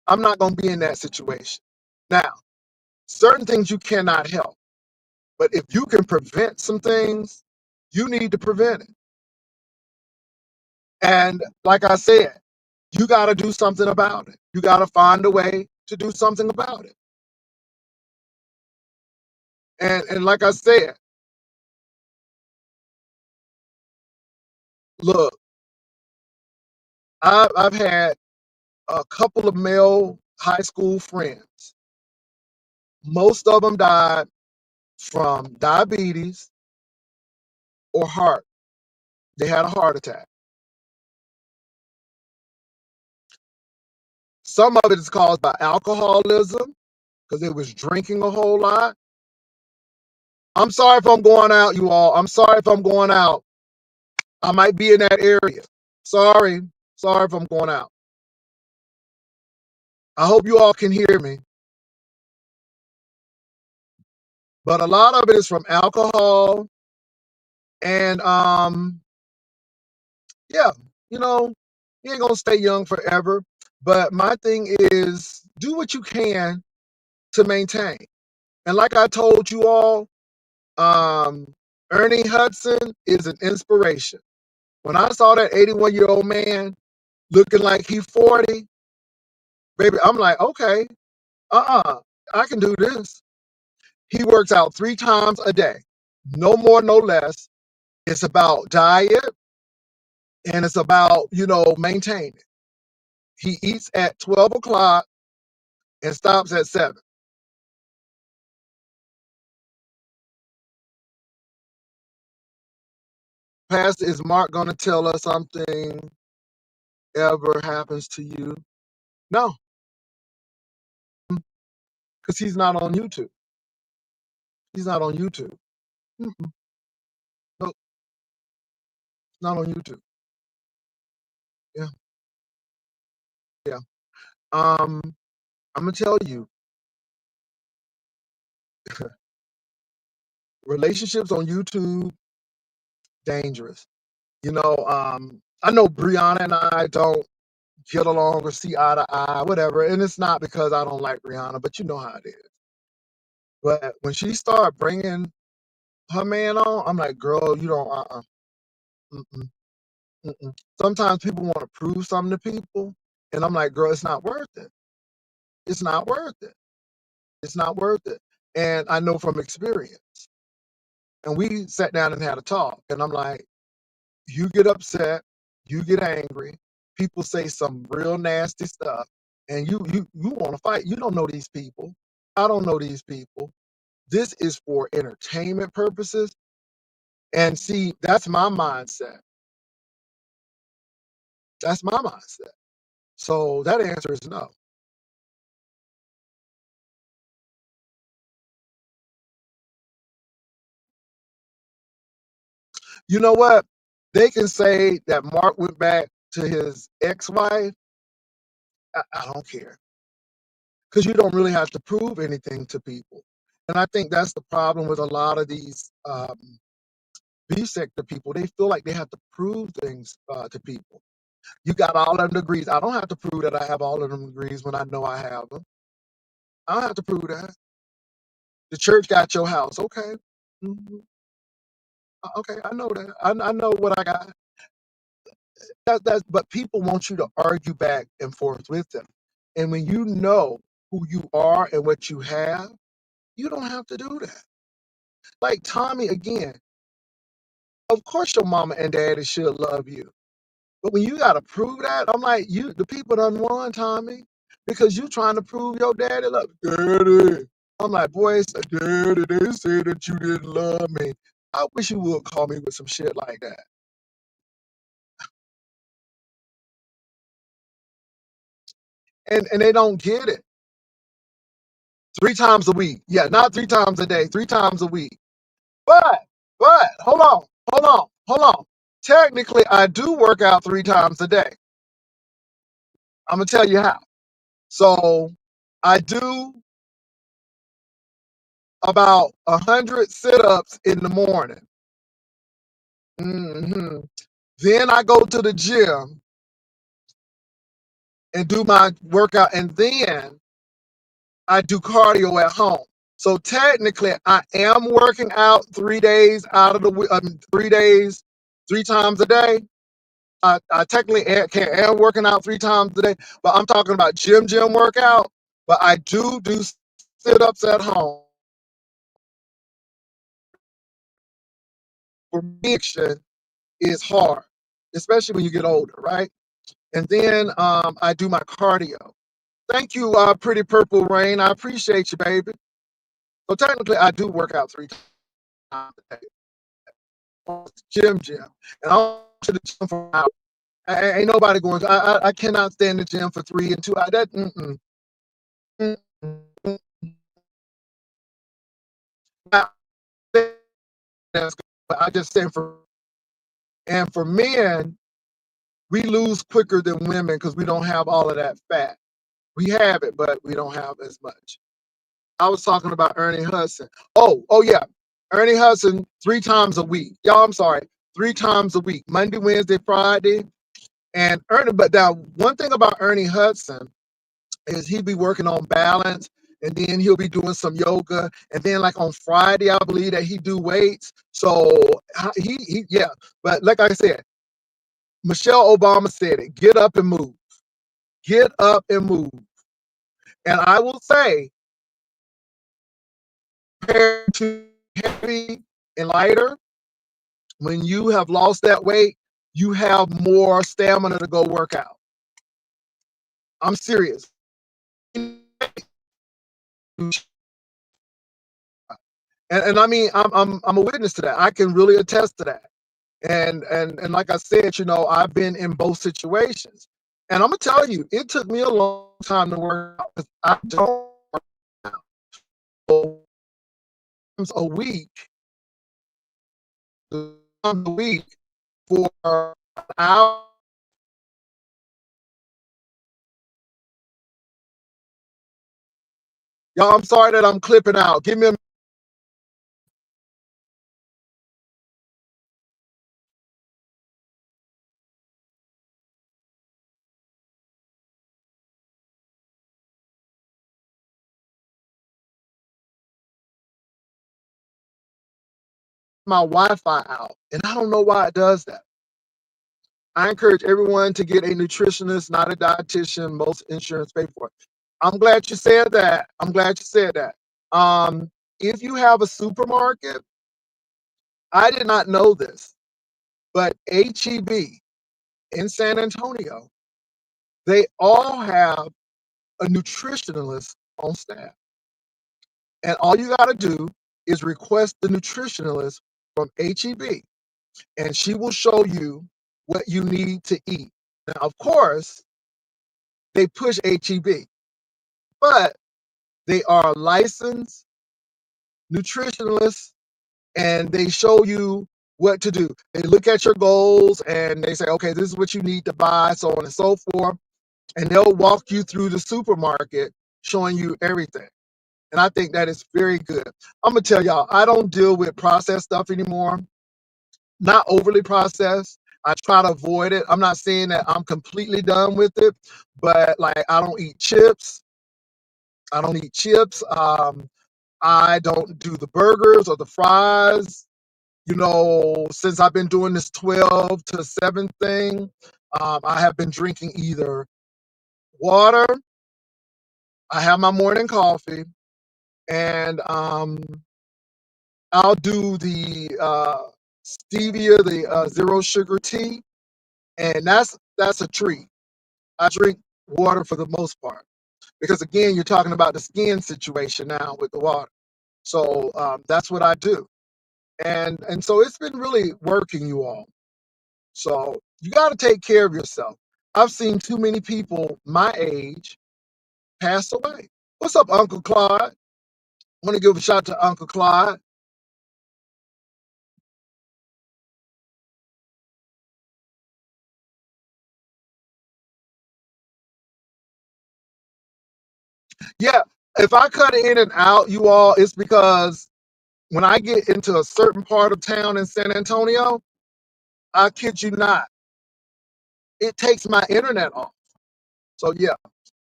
I'm not going to be in that situation. Now, certain things you cannot help, but if you can prevent some things, you need to prevent it. And like I said, you got to do something about it. You got to find a way to do something about it. And like I said, look, I've had a couple of male high school friends. Most of them died from diabetes or heart. They had a heart attack. Some of it is caused by alcoholism because they was drinking a whole lot. I'm sorry if I'm going out, you all. I'm sorry if I'm going out. I might be in that area. Sorry. Sorry if I'm going out. I hope you all can hear me. But a lot of it is from alcohol and yeah, you ain't gonna stay young forever. But my thing is do what you can to maintain. And like I told you all, Ernie Hudson is an inspiration. When I saw that 81-year-old man looking like he's 40, baby, I'm like, okay, I can do this. He works out 3 times a day, no more, no less. It's about diet and it's about, maintaining. He eats at 12 o'clock and stops at 7. Pastor, is Mark going to tell us something ever happens to you? No, because he's not on YouTube. He's not on YouTube. Mm-mm. No, not on YouTube. Yeah, yeah. I'm gonna tell you, relationships on YouTube dangerous. I know Brianna and I don't get along or see eye to eye, whatever, and it's not because I don't like Brianna, but you know how it is. But when she started bringing her man on, I'm like, girl, you don't. Mm-mm, mm-mm. Sometimes people want to prove something to people, and I'm like, girl, it's not worth it. It's not worth it. It's not worth it. And I know from experience. And we sat down and had a talk, and I'm like, you get upset, you get angry, people say some real nasty stuff, and you want to fight. You don't know these people. I don't know these people. This is for entertainment purposes. And see, that's my mindset. That's my mindset. So that answer is no. You know what? They can say that Mark went back to his ex-wife. I don't care. Because you don't really have to prove anything to people. And I think that's the problem with a lot of these Beefsector people. They feel like they have to prove things to people. You got all of them degrees. I don't have to prove that I have all of them degrees when I know I have them. I don't have to prove that. The church got your house. Okay. Mhm. Okay, I know that. I know what I got. But people want you to argue back and forth with them. And when you know who you are and what you have, you don't have to do that. Like Tommy, again, of course your mama and daddy should love you. But when you gotta prove that, I'm like, the people done won, Tommy, because you trying to prove your daddy love. Daddy. I'm like, boy, daddy, they say that you didn't love me. I wish you would call me with some shit like that. And they don't get it. 3 times a week. Yeah, not 3 times a day, 3 times a week. But, hold on. Technically, I do work out 3 times a day. I'm gonna tell you how. So I do about 100 sit-ups in the morning. hmm Then I go to the gym and do my workout, and then I do cardio at home. So technically, I am working out 3 days out of the week, 3 days, 3 times a day. I technically am working out 3 times a day, but I'm talking about gym workout. But I do sit-ups at home. For me, is hard, especially when you get older, right? And then I do my cardio. Thank you, Pretty Purple Rain. I appreciate you, baby. So technically, I do work out 3 times a day. Gym, and I'm to the gym for an hour. Ain't nobody going. I cannot stand the gym for 3 and 2 hours. That mm-mm. Now, that's good, but I just saying for men, we lose quicker than women because we don't have all of that fat. We have it, but we don't have as much. I was talking about Ernie Hudson. Oh yeah, Ernie Hudson 3 times a week. Y'all, I'm sorry, 3 times a week, Monday, Wednesday, Friday. And Ernie, but now one thing about Ernie Hudson is he be working on balance, and then he'll be doing some yoga, and then like on Friday, I believe that he do weights. So he yeah. But like I said, Michelle Obama said it: get up and move, get up and move. And I will say, compared to heavy and lighter, when you have lost that weight, you have more stamina to go work out. I'm serious. And I mean, I'm a witness to that. I can really attest to that. And like I said, I've been in both situations. And I'm gonna tell you, it took me a long time to work out because I don't work out. So times a week, times a week for an hour. Y'all, I'm sorry that I'm clipping out. Give me my Wi-Fi out, and I don't know why it does that. I encourage everyone to get a nutritionist, not a dietitian. Most insurance pay for it. I'm glad you said that. I'm glad you said that. If you have a supermarket, I did not know this, but HEB in San Antonio, they all have a nutritionalist on staff. And all you got to do is request the nutritionalist from HEB, and she will show you what you need to eat. Now, of course, they push HEB, but they are licensed nutritionalists, and they show you what to do. They look at your goals and they say, okay, this is what you need to buy, so on and so forth. And they'll walk you through the supermarket showing you everything. And I think that is very good. I'm gonna tell y'all, I don't deal with processed stuff anymore. Not overly processed. I try to avoid it. I'm not saying that I'm completely done with it, but like I don't eat chips. I don't eat chips. I don't do the burgers or the fries. Since I've been doing this 12 to 7 thing, I have been drinking either water, I have my morning coffee, and I'll do the stevia, the zero sugar tea, and that's a treat. I drink water for the most part because again, you're talking about the skin situation now with the water. So that's what I do, and so it's been really working, you all. So you got to take care of yourself. I've seen too many people my age pass away. What's up, Uncle Clyde? I want to give a shout out to Uncle Clyde. Yeah, if I cut it in and out, you all, it's because when I get into a certain part of town in San Antonio, I kid you not, it takes my internet off. So yeah.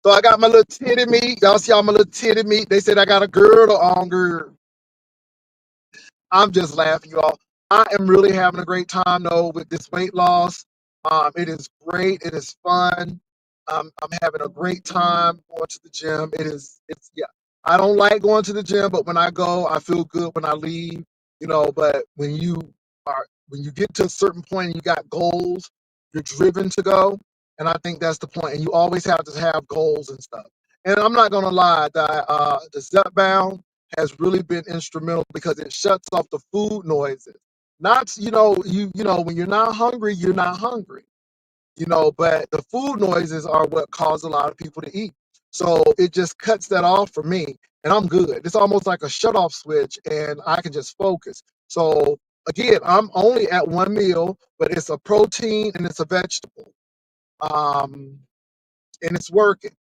So I got my little titty meat. Y'all see all my little titty meat. They said I got a girdle on, girl. I'm just laughing, you all. I am really having a great time though with this weight loss. It is great. It is fun. I'm having a great time going to the gym. It's yeah. I don't like going to the gym, but when I go, I feel good when I leave. But when you get to a certain point and you got goals, you're driven to go. And I think that's the point. And you always have to have goals and stuff. And I'm not gonna lie, the Step Bound has really been instrumental because it shuts off the food noises. Not when you're not hungry, you're not hungry. But the food noises are what cause a lot of people to eat. So it just cuts that off for me, and I'm good. It's almost like a shut off switch, and I can just focus. So again, I'm only at one meal, but it's a protein and it's a vegetable. Um, and it's working.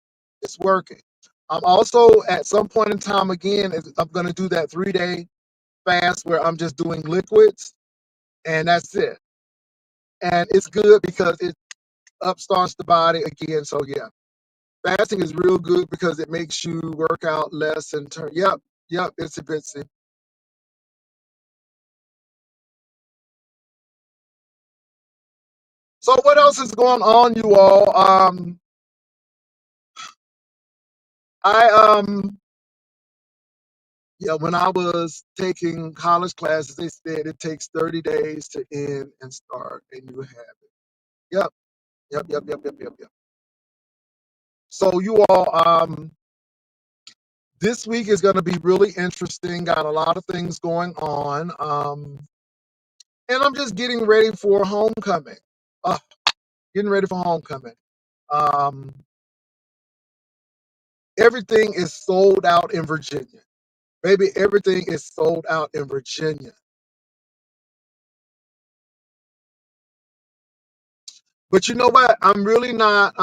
It's working. I'm also at some point in time again, I'm gonna do that 3-day fast where I'm just doing liquids and that's it. And it's good because it upstarts the body again. So yeah, fasting is real good because it makes you work out less and turn. Yep, it's a bitsy. So what else is going on, you all? I Yeah, when I was taking college classes, they said it takes 30 days to end and start a new habit. Yep, yep. So you all, this week is going to be really interesting. Got a lot of things going on, and I'm just getting ready for homecoming. Uh, Getting ready for homecoming. Um, Everything is sold out in Virginia, baby. Everything is sold out in Virginia. But you know what? I'm really not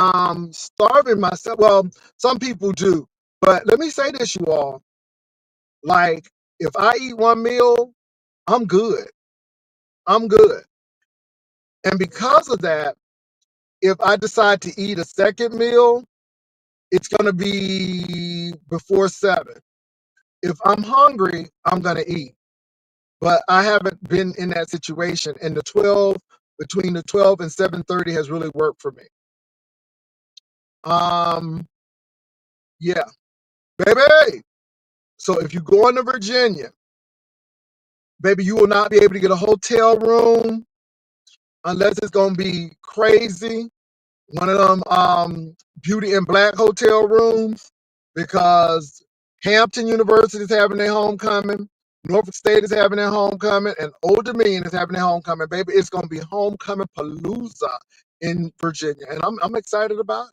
starving myself. Well, some people do. But let me say this, you all. Like, if I eat one meal, I'm good. I'm good. And because of that, if I decide to eat a second meal, it's going to be before 7. If I'm hungry, I'm going to eat. But I haven't been in that situation. And between the 12 and 7:30 has really worked for me. Um, yeah, baby. So if you go into Virginia, baby, you will not be able to get a hotel room unless it's gonna be crazy. One of them beauty and black hotel rooms because Hampton University is having their homecoming, Norfolk State is having their homecoming, and Old Dominion is having their homecoming. Baby, it's gonna be homecoming palooza in Virginia, and I'm excited about it.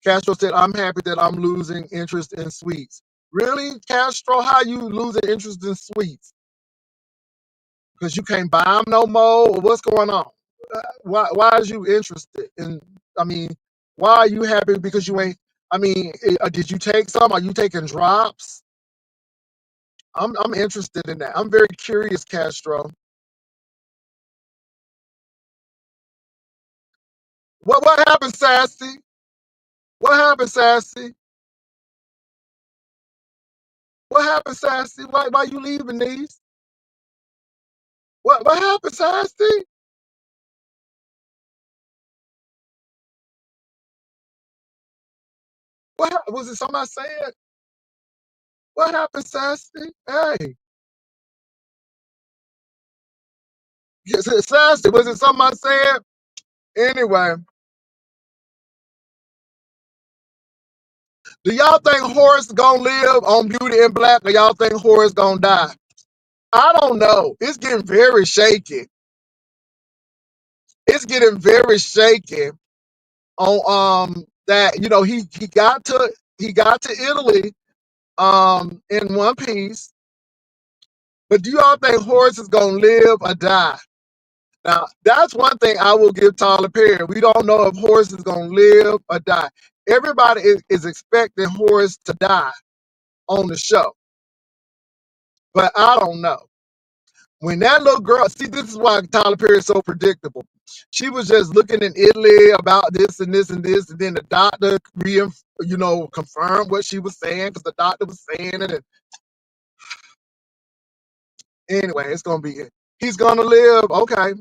Castro said, "I'm happy that I'm losing interest in sweets." Really, Castro? How you losing interest in sweets? Because you can't buy them no more? Or what's going on? Why is you interested in? I mean, why are you happy? Because you ain't. I mean, did you take some? Are you taking drops? I'm interested in that. I'm very curious, Castro. What happened, Sassy? What happened, Sassy? What happened, Sassy? Why you leaving these? What happened, Sassy? Was it something I said? What happened, Sassy? Hey, yes, Sassy. Was it something I said? Anyway, do y'all think Horace gonna live on Beauty and Black, or y'all think Horace gonna die? I don't know. It's getting very shaky. It's getting very shaky on that he got to Italy in one piece. But do y'all think Horace is gonna live or die? Now that's one thing I will give Tyler Perry. We don't know if Horace is gonna live or die. Everybody is expecting Horace to die on the show, but I don't know. When that little girl, see, this is why Tyler Perry is so predictable. She was just looking in Italy about this and this and this, and then the doctor confirmed what she was saying because the doctor was saying it. And anyway, it's gonna be it. He's gonna live. Okay,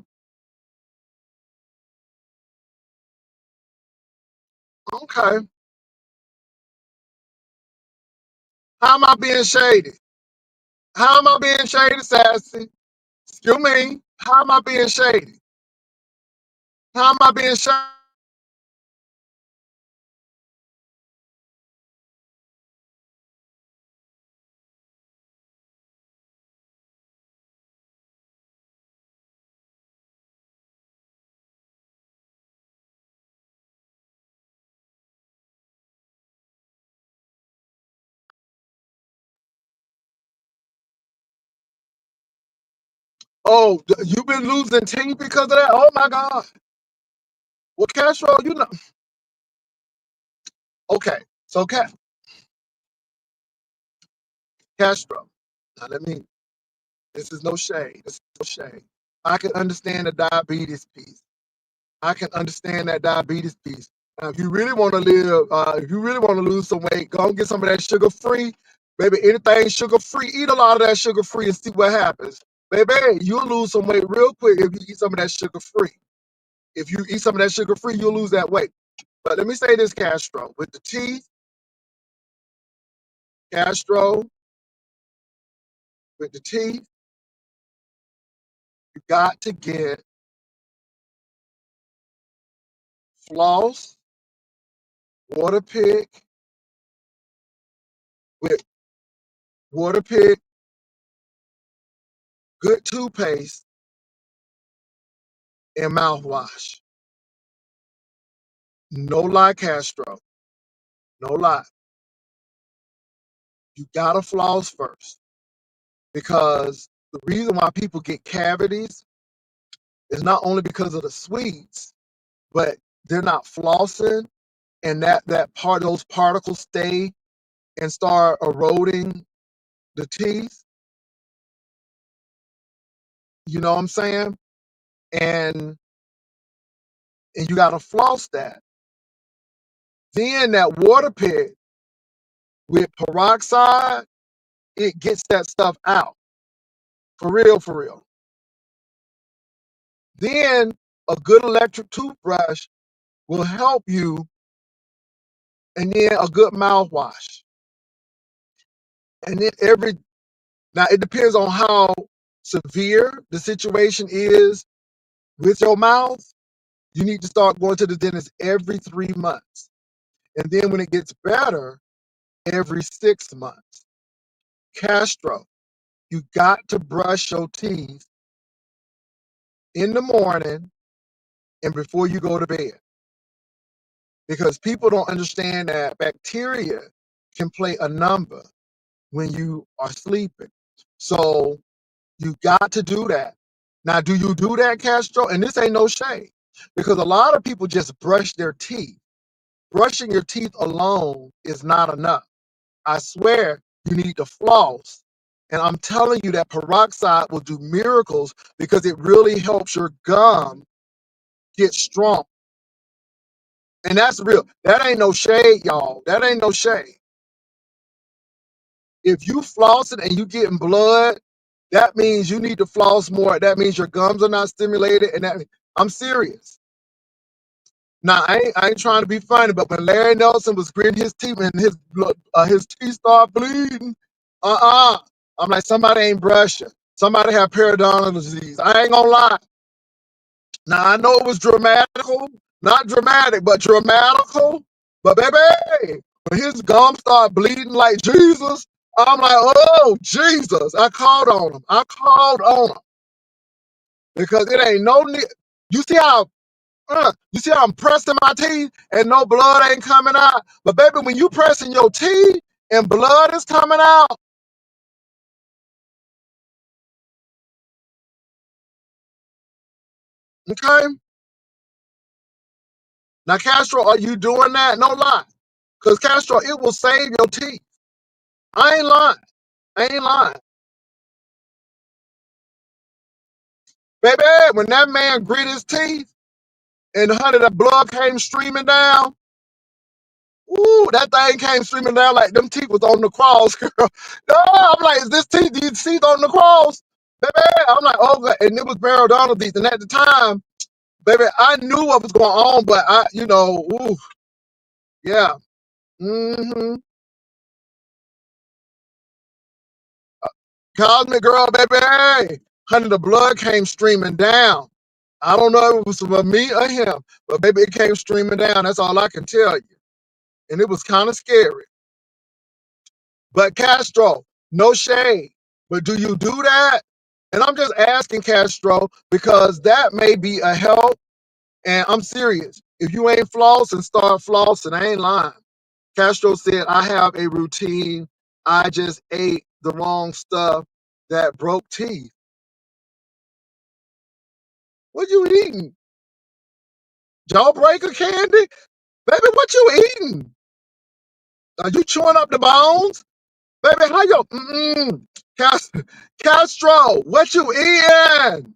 okay. How am I being shady? How am I being shady, Sassy? Excuse me. How am I being shady? How am I being shady? Oh, you've been losing teeth because of that? Oh my God. Well, Castro, okay. So Castro. Now let me. This is no shade. This is no shade. I can understand the diabetes piece. I can understand that diabetes piece. Now, if you really want to live, if you really want to lose some weight, go and get some of that sugar free. Baby, anything sugar free, eat a lot of that sugar free and see what happens. Baby, you'll lose some weight real quick if you eat some of that sugar free. If you eat some of that sugar free, you'll lose that weight. But let me say this, Castro, with the teeth, Castro, with the teeth, you got to get floss, water pick, with water pick, good toothpaste, and mouthwash. No lie, Castro. No lie. You gotta floss first because the reason why people get cavities is not only because of the sweets, but they're not flossing, and those particles stay and start eroding the teeth. You know what I'm saying? And you gotta floss that. Then that water pick with peroxide, it gets that stuff out. For real, for real. Then a good electric toothbrush will help you, and then a good mouthwash. And then now it depends on how severe the situation is with your mouth. You need to start going to the dentist every 3 months. And then when it gets better, every 6 months. Castro, you got to brush your teeth in the morning and before you go to bed. Because people don't understand that bacteria can play a number when you are sleeping. So you got to do that. Now, do you do that, Castro? And this ain't no shade because a lot of people just brush their teeth. Brushing your teeth alone is not enough. I swear you need to floss. And I'm telling you that peroxide will do miracles because it really helps your gum get strong. And that's real. That ain't no shade, y'all. That ain't no shade. If you flossing and you getting blood, that means you need to floss more. That means your gums are not stimulated, and I'm serious. Now I ain't trying to be funny, but when Larry Nelson was gritting his teeth and his teeth started bleeding, I'm like, somebody ain't brushing. Somebody have periodontal disease. I ain't gonna lie. Now I know it was dramatical, not dramatic, but dramatical. But baby, when his gums start bleeding like Jesus, I'm like, oh Jesus! I called on him. I called on him because it ain't no need. You see how I'm pressing my teeth and no blood ain't coming out. But baby, when you pressing your teeth and blood is coming out, okay? Now, Castro, are you doing that? No lie. Because Castro, it will save your teeth. I ain't lying. I ain't lying. Baby, when that man grit his teeth and the blood came streaming down, ooh, that thing came streaming down like them teeth was on the cross, girl. No, I'm like, is this teeth? These teeth on the cross? Baby, I'm like, oh, God. And it was periodontal disease. And at the time, baby, I knew what was going on, but ooh, yeah. Mm-hmm. Cosmic girl, baby, hey. Honey, the blood came streaming down. I don't know if it was for me or him, but baby, it came streaming down. That's all I can tell you. And it was kind of scary. But Castro, no shade. But do you do that? And I'm just asking Castro because that may be a help. And I'm serious. If you ain't flossing, start flossing. I ain't lying. Castro said, I have a routine. I just ate the wrong stuff that broke teeth. What you eating? Jawbreaker candy? Baby, what you eating? Are you chewing up the bones? Baby, how you Castro, what you eating?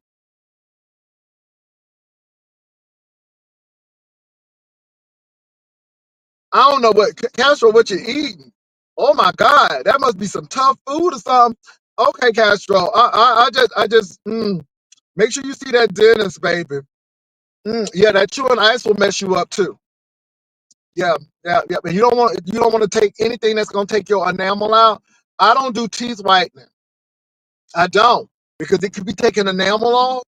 I don't know Castro, what you eating? Oh my God, that must be some tough food or something. Okay, Castro, make sure you see that dentist, baby. Yeah, that chewing ice will mess you up too. Yeah, yeah, yeah. But you don't want to take anything that's gonna take your enamel out. I don't do teeth whitening. I don't because it could be taking enamel off.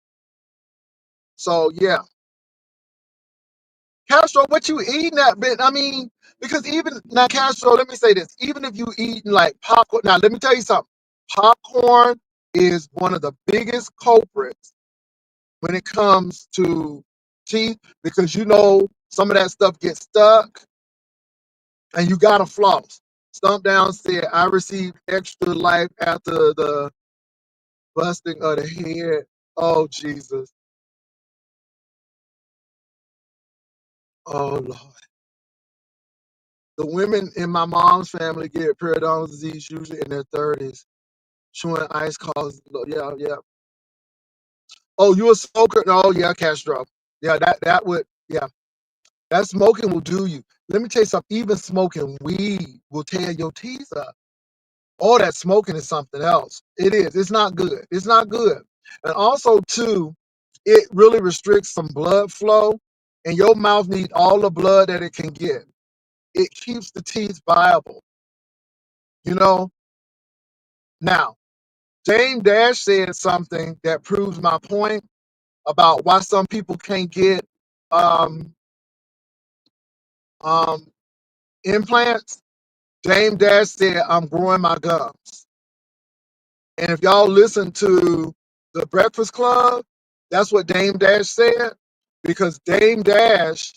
So yeah, Castro, what you eating that bit? I mean, because even now, Castro, let me say this: even if you eating like popcorn, now let me tell you something. Popcorn is one of the biggest culprits when it comes to teeth because some of that stuff gets stuck and you gotta floss. Stump Down said, I received extra life after the busting of the head. Oh, Jesus. Oh, Lord. The women in my mom's family get periodontal disease usually in their 30s. Chewing ice causes, yeah, yeah. Oh, you a smoker? Oh, yeah, Castro. Yeah, that would, yeah. That smoking will do you. Let me tell you something. Even smoking weed will tear your teeth up. All that smoking is something else. It is. It's not good. It's not good. And also, too, it really restricts some blood flow, and your mouth needs all the blood that it can get. It keeps the teeth viable. You know. Now, Dame Dash said something that proves my point about why some people can't get um, um, implants. Dame Dash said, I'm growing my gums. And if y'all listen to the Breakfast Club, that's what Dame Dash said, because Dame Dash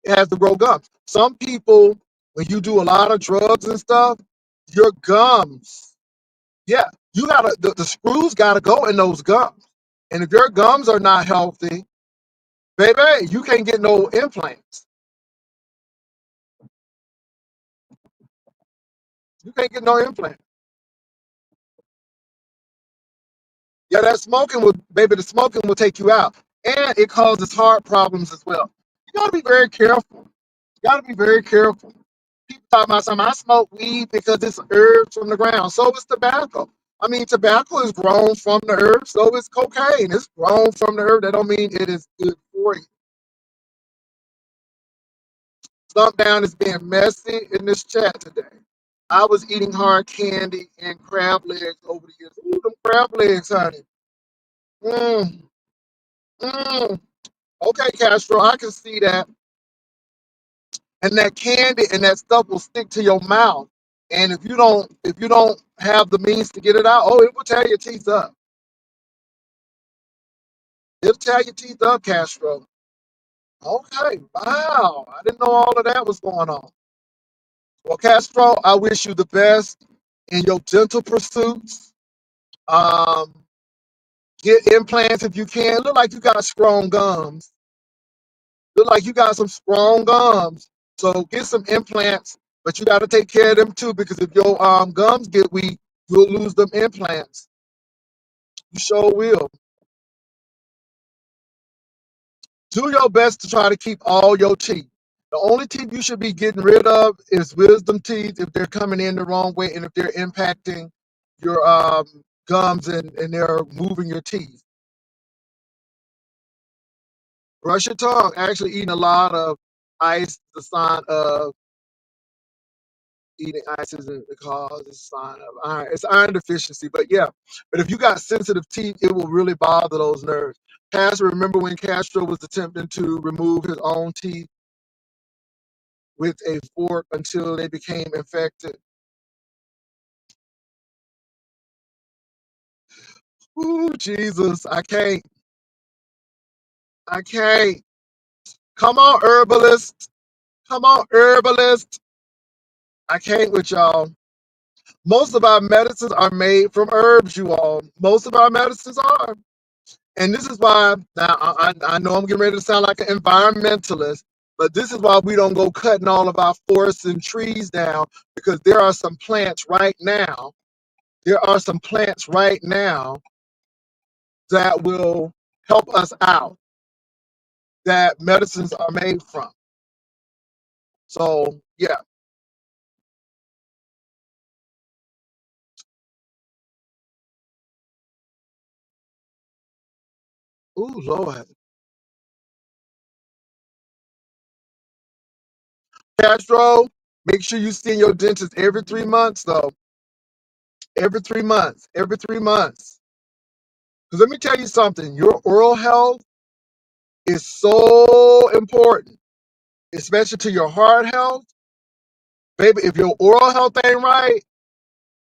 has to grow gums. Some people, when you do a lot of drugs and stuff, your gums, yeah, the screws gotta go in those gums. And if your gums are not healthy, baby, you can't get no implants. You can't get no implants. Yeah, the smoking will take you out. And it causes heart problems as well. You gotta be very careful. You gotta be very careful. People talk about something. I smoke weed because it's herbs from the ground. So is tobacco. I mean, tobacco is grown from the herb. So is cocaine. It's grown from the herb. That don't mean it is good for you. Stump down is being messy in this chat today. I was eating hard candy and crab legs over the years. Ooh, them crab legs, honey. Mm, mm. Okay, Castro, I can see that. And that candy and that stuff will stick to your mouth. And if you don't have the means to get it out, oh, it will tear your teeth up. It'll tear your teeth up, Castro. Okay, wow. I didn't know all of that was going on. Well, Castro, I wish you the best in your dental pursuits. Um, get implants if you can. Look like you got strong gums. Look like you got some strong gums. So get some implants, but you got to take care of them too, because if your gums get weak, you'll lose them implants. You sure will. Do your best to try to keep all your teeth. The only teeth you should be getting rid of is wisdom teeth if they're coming in the wrong way and if they're impacting your gums and they're moving your teeth. Brush your tongue. Actually, eating a lot of ice is a sign of eating ice isn't the cause. It's a sign of iron. It's iron deficiency. But yeah, but if you got sensitive teeth, it will really bother those nerves. Castro, remember when Castro was attempting to remove his own teeth with a fork until they became infected? Ooh, Jesus, I can't. I can't. Come on, herbalist. Come on, herbalist. I can't with y'all. Most of our medicines are made from herbs, you all. Most of our medicines are. And this is why, now I know I'm getting ready to sound like an environmentalist, but this is why we don't go cutting all of our forests and trees down, because there are some plants right now. There are some plants right now that will help us out, that medicines are made from. So, yeah. Ooh, Lord. Castro, make sure you see your dentist every 3 months, though. Every 3 months. Every 3 months. Because let me tell you something, your oral health is so important, especially to your heart health. Baby, if your oral health ain't right,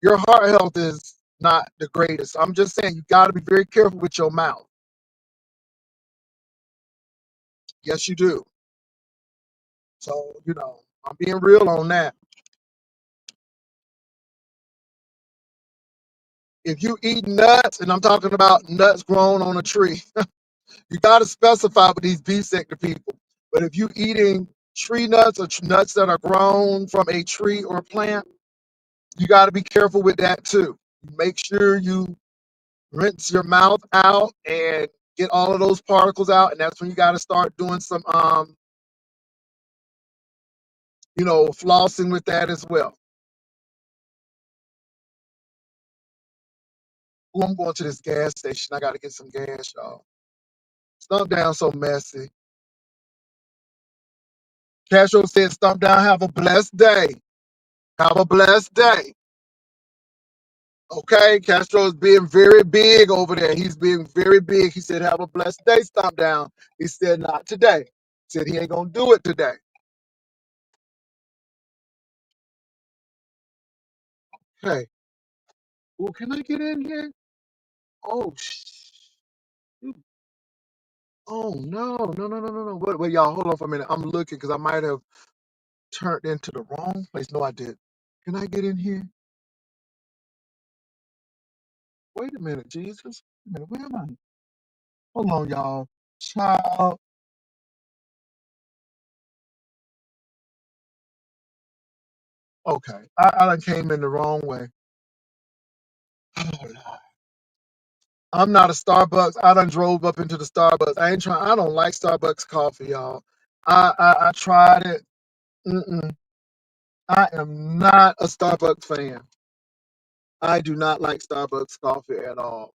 your heart health is not the greatest. I'm just saying, you got to be very careful with your mouth. Yes, you do. So, I'm being real on that. If you eat nuts, and I'm talking about nuts grown on a tree, you got to specify with these Beefsector people. But if you eating tree nuts or nuts that are grown from a tree or a plant, you got to be careful with that too. Make sure you rinse your mouth out and get all of those particles out, and that's when you got to start doing some flossing with that as well. Ooh, I'm going to this gas station. I got to get some gas, y'all. Stump down so messy. Castro said, stump down, have a blessed day. Have a blessed day. Okay, Castro is being very big over there. He's being very big. He said, have a blessed day, stomp down. He said, not today. He said he ain't gonna do it today. Okay. Well, can I get in here? Oh, shoot. Oh, no, no, no, no, no, no. Wait, y'all, hold on for a minute. I'm looking because I might have turned into the wrong place. No, I did. Can I get in here? Wait a minute, Jesus. Wait a minute, where am I? Hold on, y'all. Child. Okay. I done came in the wrong way. Oh, Lord. I'm not a Starbucks. I done drove up into the Starbucks. I don't like Starbucks coffee, y'all. I tried it. Mm-mm. I am not a Starbucks fan. I do not like Starbucks coffee at all.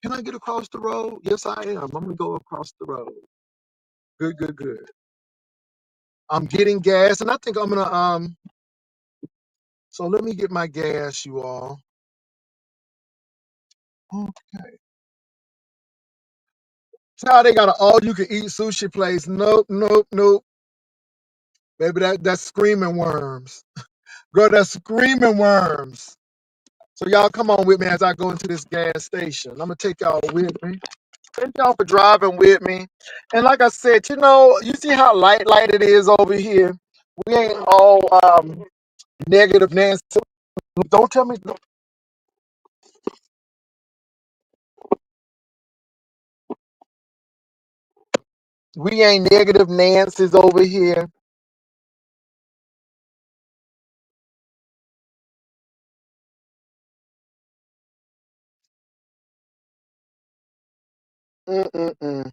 Can I get across the road? Yes, I am. I'm gonna go across the road. Good, good, good. I'm getting gas, and I think I'm gonna. So let me get my gas, you all. Okay. So how they got an all-you-can-eat sushi place? Nope, nope, nope. Baby, that's screaming worms. Girl, that's screaming worms. So y'all come on with me as I go into this gas station. I'm gonna take y'all with me. Thank y'all for driving with me. And like I said, you see how light it is over here. We ain't all negative Nancy. Don't tell me. We ain't negative Nancy's over here. Mm-mm-mm.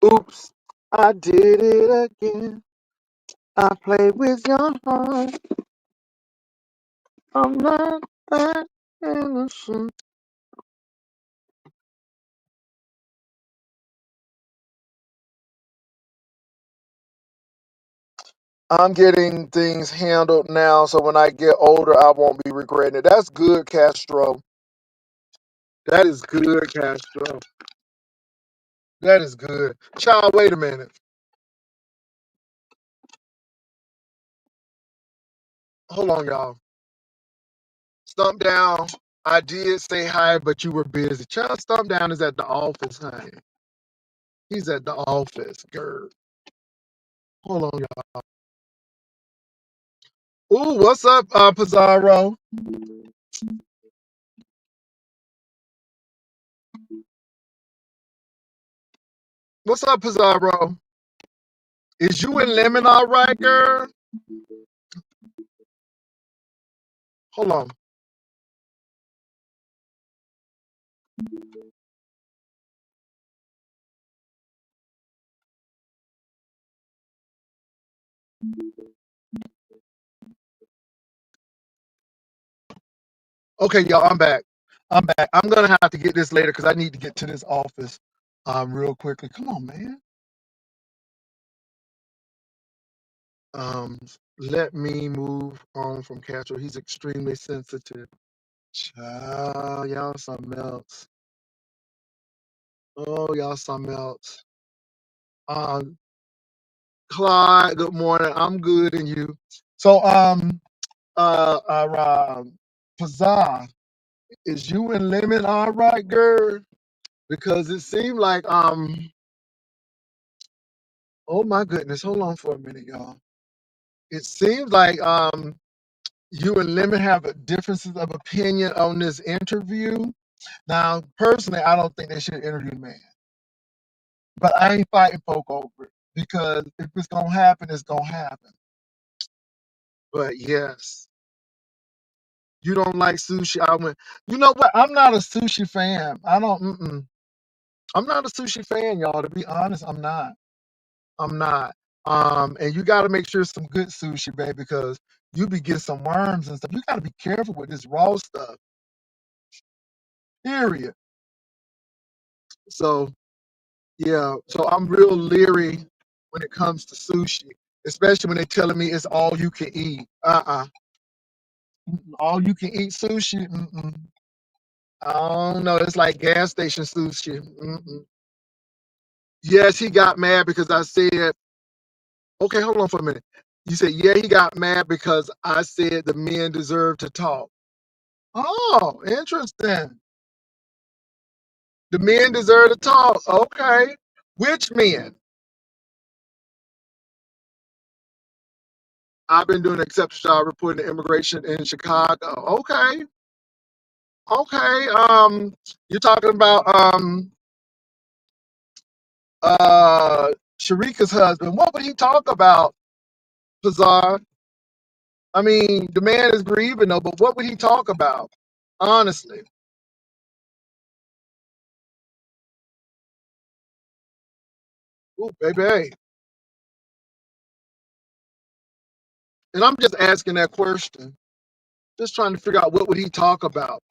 Oops, I did it again. I played with your heart. I'm not that innocent. I'm getting things handled now, so when I get older, I won't be regretting it. That's good, Castro. That is good, Castro. That is good. Child, wait a minute. Hold on, y'all. Stump down. I did say hi, but you were busy. Child, Stump down is at the office, honey. He's at the office, girl. Hold on, y'all. Ooh, what's up, Pizarro? What's up, Pizarro? Is you and Lemon all right, girl? Hold on. Okay, y'all, I'm back. I'm back. I'm gonna have to get this later because I need to get to this office real quickly. Come on, man. Um, Let me move on from Castro. He's extremely sensitive. Child, y'all something else. Oh, y'all something else. Um, Clyde, good morning. I'm good, and you? So, Pazar, is you and Lemon all right, girl? Because it seemed like, oh my goodness, hold on for a minute, y'all. It seems like, you and Lemon have differences of opinion on this interview. Now, personally, I don't think they should interview the man, but I ain't fighting folk over it because if it's gonna happen, it's gonna happen. But yes, you don't like sushi. I went. You know what? I'm not a sushi fan. I don't. I'm not a sushi fan, y'all. To be honest, I'm not. I'm not. And you got to make sure it's some good sushi, baby, because you be getting some worms and stuff. You got to be careful with this raw stuff. Period. So yeah. So I'm real leery when it comes to sushi, especially when they're telling me it's all you can eat. All you can eat sushi. I don't know. It's like gas station sushi. Yes, he got mad because I said, okay, hold on for a minute. You said, yeah, he got mad because I said the men deserve to talk. Oh, interesting. The men deserve to talk. Okay. Which men? I've been doing an exception job reporting to immigration in Chicago. Okay. Okay. You're talking about Sharika's husband. What would he talk about, Pazar? I mean, the man is grieving though, but what would he talk about? Honestly. Ooh, baby. And I'm just asking that question, just trying to figure out what would he talk about.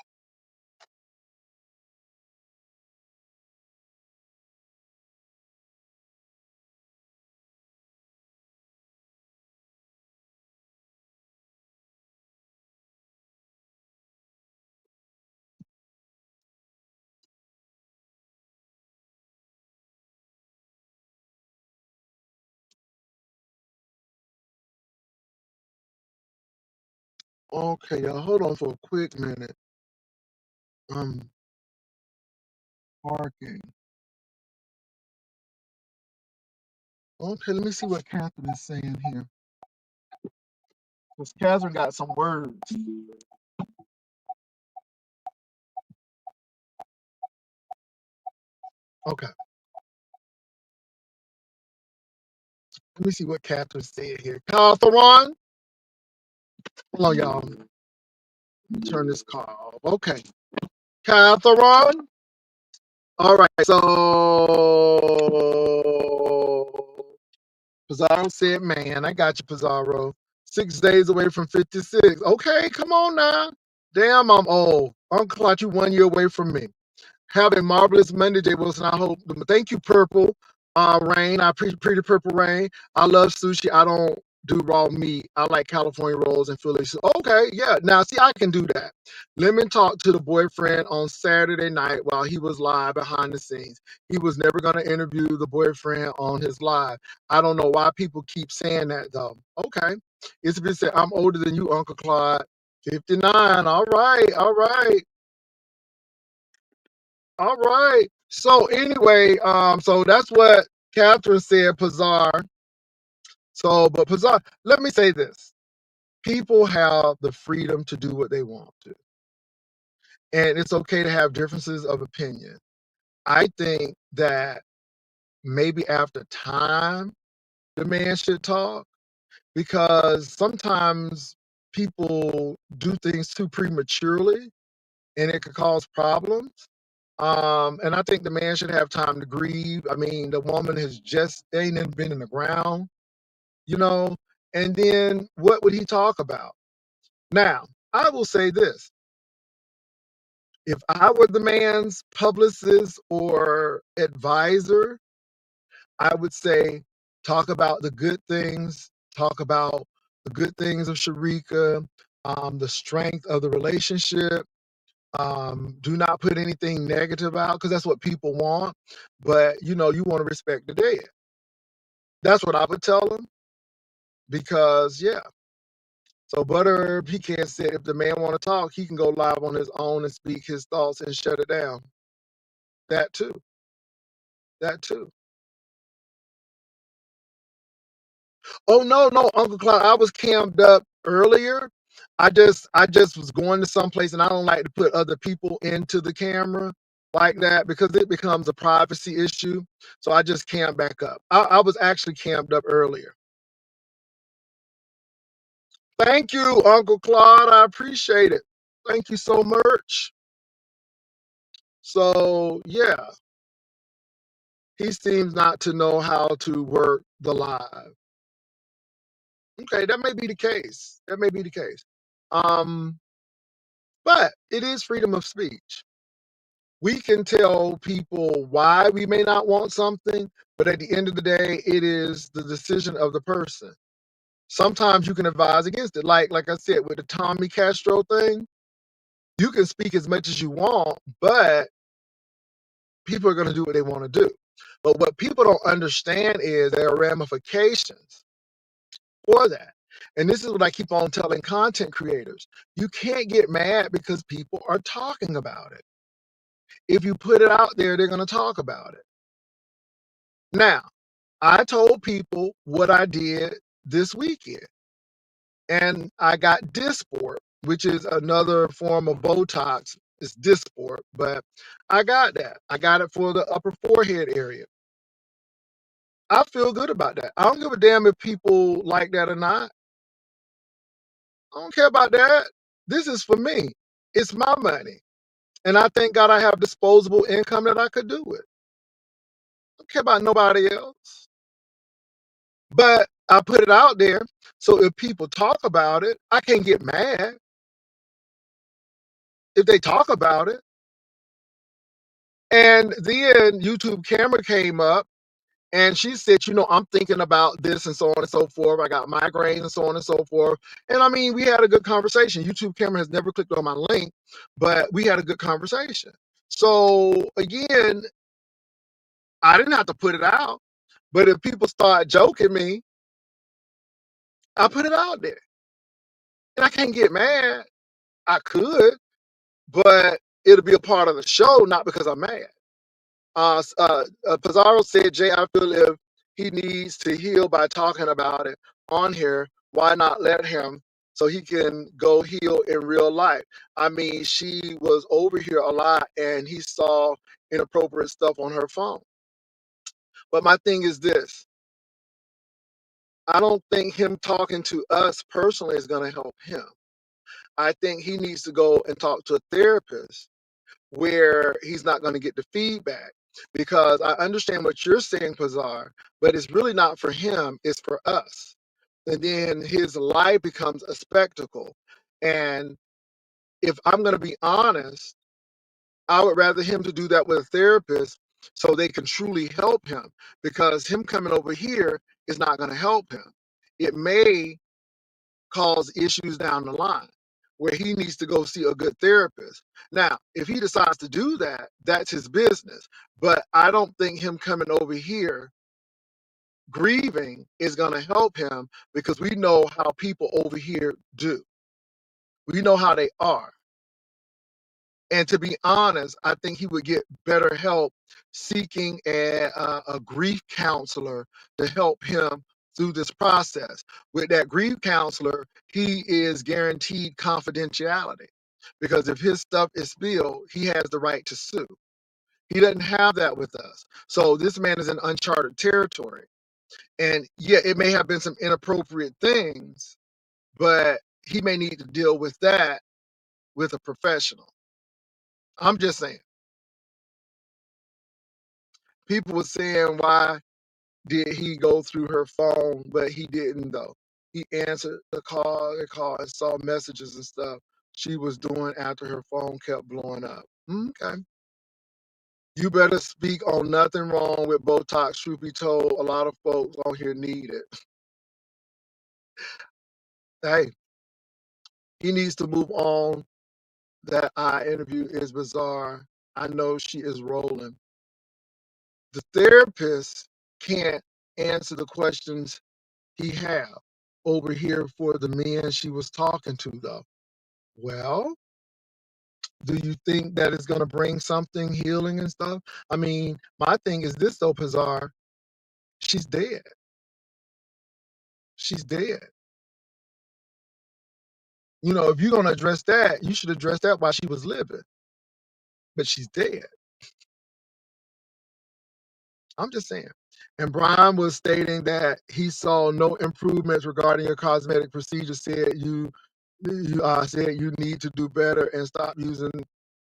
Okay, y'all, hold on for a quick minute. Parking. Okay, let me see what Catherine is saying here. Because Catherine got some words. Okay, let me see what Catherine said here. Catherine? Hello, y'all. Let me turn this car off. Okay. Catherine? All right, so Pizarro said, man, I got you, Pizarro. 6 days away from 56. Okay, come on now. Damn, I'm old. Uncle Clot, you 1 year away from me. Have a marvelous Monday, Jay Wilson. I hope. Thank you, Purple Rain. I appreciate Pretty Purple Rain. I love sushi. I don't do raw meat. I like California rolls and Philly. Okay, yeah. Now, see, I can do that. Lemon talked to the boyfriend on Saturday night while he was live behind the scenes. He was never going to interview the boyfriend on his live. I don't know why people keep saying that, though. Okay. It's been said, I'm older than you, Uncle Claude. 59. All right. All right. All right. So anyway, so that's what Catherine said, Pazar. So, but Pazar, let me say this. People have the freedom to do what they want to. And it's okay to have differences of opinion. I think that maybe after time, the man should talk because sometimes people do things too prematurely and it could cause problems. And I think the man should have time to grieve. I mean, the woman has just ain't even been in the ground, you know. And then what would he talk about? Now, I will say this: if I were the man's publicist or advisor, I would say talk about the good things, talk about the good things of Sharika, the strength of the relationship. Do not put anything negative out because that's what people want. But you know, you want to respect the dead. That's what I would tell them because yeah. So Butter Pecan said if the man want to talk, he can go live on his own and speak his thoughts and shut it down. That too. That too. Oh no, no, Uncle Cloud, I was camped up earlier. I just was going to someplace and I don't like to put other people into the camera like that because it becomes a privacy issue. So I just camped back up. I was actually camped up earlier. Thank you, Uncle Claude. I appreciate it. Thank you so much. So yeah, he seems not to know how to work the live. Okay, that may be the case. That may be the case. Um, But it is freedom of speech. We can tell people why we may not want something, but at the end of the day, it is the decision of the person. Sometimes you can advise against it. Like I said, with the Tommy Castro thing, you can speak as much as you want, but people are going to do what they want to do. But what people don't understand is there are ramifications for that. And this is what I keep on telling content creators. You can't get mad because people are talking about it. If you put it out there, they're going to talk about it. Now, I told people what I did this weekend, and I got Dysport, which is another form of Botox. It's Dysport, but I got that. I got it for the upper forehead area. I feel good about that. I don't give a damn if people like that or not. I don't care about that. This is for me. It's my money. And I thank God I have disposable income that I could do it. I don't care about nobody else. But I put it out there. So if people talk about it, I can't get mad if they talk about it. And then YouTube camera came up and she said, I'm thinking about this and so on and so forth. I got migraines and so on and so forth. And I mean, we had a good conversation. YouTube camera has never clicked on my link, but we had a good conversation. So again, I didn't have to put it out. But if people start joking me, I put it out there. And I can't get mad. I could, but it'll be a part of the show, not because I'm mad. Pizarro said, Jay, I feel if he needs to heal by talking about it on here, why not let him so he can go heal in real life? I mean, she was over here a lot and he saw inappropriate stuff on her phone. But my thing is this. I don't think him talking to us personally is going to help him. I think he needs to go and talk to a therapist where he's not going to get the feedback, because I understand what you're saying, Pazar, but it's really not for him, it's for us. And then his life becomes a spectacle. And if I'm going to be honest, I would rather him to do that with a therapist so they can truly help him, because him coming over here is not going to help him. It may cause issues down the line where he needs to go see a good therapist. Now, if he decides to do that, that's his business. But I don't think him coming over here grieving is going to help him, because we know how people over here do. We know how they are. And to be honest, I think he would get better help seeking a grief counselor to help him through this process. With that grief counselor, he is guaranteed confidentiality, because if his stuff is spilled, he has the right to sue. He doesn't have that with us. So this man is in uncharted territory. And yeah, it may have been some inappropriate things, but he may need to deal with that with a professional. I'm just saying. People were saying, why did he go through her phone? But he didn't, though. He answered the call and saw messages and stuff she was doing after her phone kept blowing up. Okay. You better speak on nothing wrong with Botox. Truth be told, a lot of folks on here need it. Hey, he needs to move on. That eye interview is bizarre. I know she is rolling. The therapist can't answer the questions he have over here for the men she was talking to, though. Well, do you think that it's going to bring something healing and stuff? I mean, my thing is this, though, Pizarre. She's dead. She's dead. If you're going to address that, you should address that while she was living. But she's dead. I'm just saying. And Brian was stating that he saw no improvements regarding your cosmetic procedure. Said you need to do better and stop using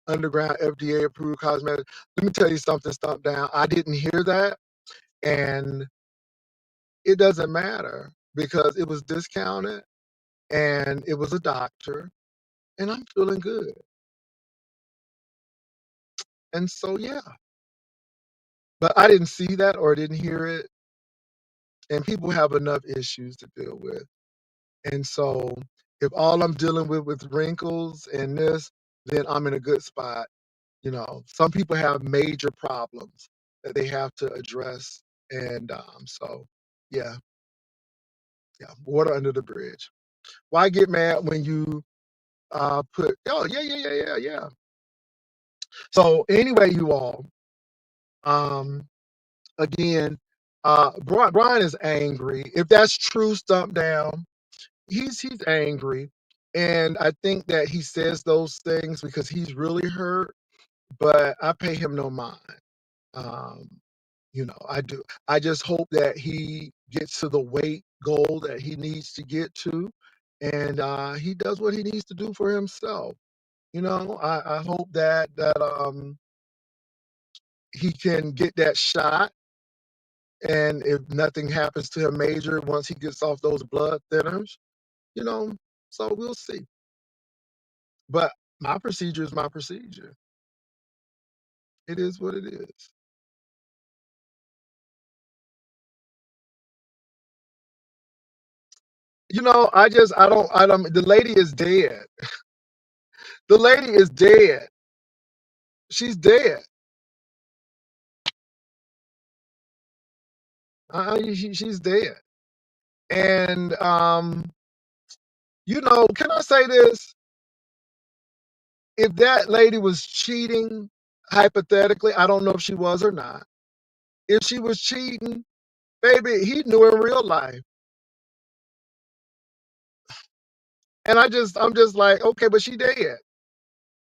underground FDA approved cosmetics. Let me tell you something, Stomp Down. I didn't hear that, and it doesn't matter because it was discounted and it was a doctor, and I'm feeling good. And so, yeah. But I didn't see that or didn't hear it. And people have enough issues to deal with. And so, if all I'm dealing with wrinkles and this, then I'm in a good spot. Some people have major problems that they have to address. And so, yeah, water under the bridge. Why get mad when you put, oh, yeah. So, anyway, you all, again, Brian is angry. If that's true, Stump Down, he's angry. And I think that he says those things because he's really hurt, but I pay him no mind. Um, I do. I just hope that he gets to the weight goal that he needs to get to, and he does what he needs to do for himself. I hope that he can get that shot And if nothing happens to him major once he gets off those blood thinners, you know, so we'll see. But my procedure is my procedure. It is what it is. I don't, the lady is dead. The lady is dead. She's dead. She's dead. And, can I say this? If that lady was cheating, hypothetically, I don't know if she was or not. If she was cheating, baby, he knew in real life. And I'm just like, okay, but she dead.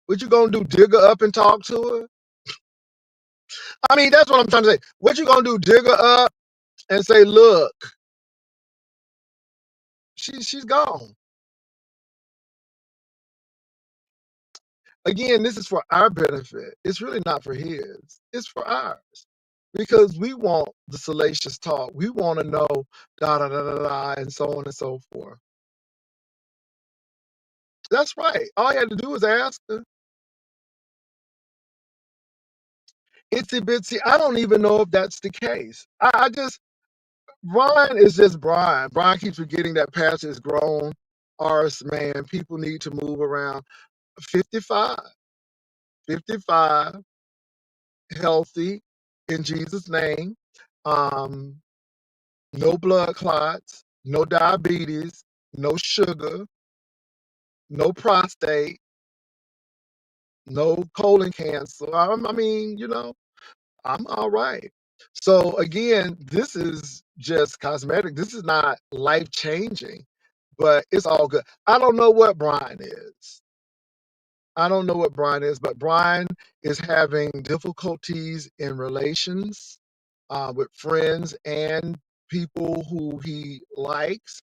What you gonna do? Dig her up and talk to her? I mean, that's what I'm trying to say. What you gonna do? Dig her up and say, look, she's gone. Again, this is for our benefit. It's really not for his. It's for ours. Because we want the salacious talk. We want to know da da da da da and so on and so forth. That's right. All you had to do was ask her. Itsy bitsy. I don't even know if that's the case. I just Brian is just Brian. Brian keeps forgetting that Pastor is grown arse man. People need to move around. 55, 55, healthy in Jesus' name. Um, no blood clots, no diabetes, no sugar, no prostate, no colon cancer. I mean, I'm all right. So again, this is just cosmetic. This is not life changing, but it's all good. I don't know what Brian is. I don't know what Brian is, but Brian is having difficulties in relations with friends and people who he likes.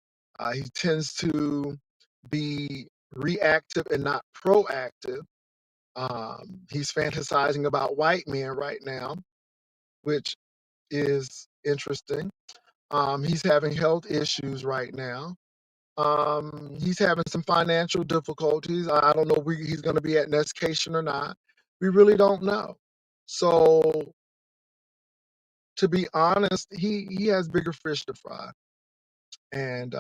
He tends to be reactive and not proactive. He's fantasizing about white men right now, which is interesting. He's having health issues right now. He's having some financial difficulties. I don't know if he's going to be at Nescation or not. We really don't know. So, to be honest, he has bigger fish to fry, and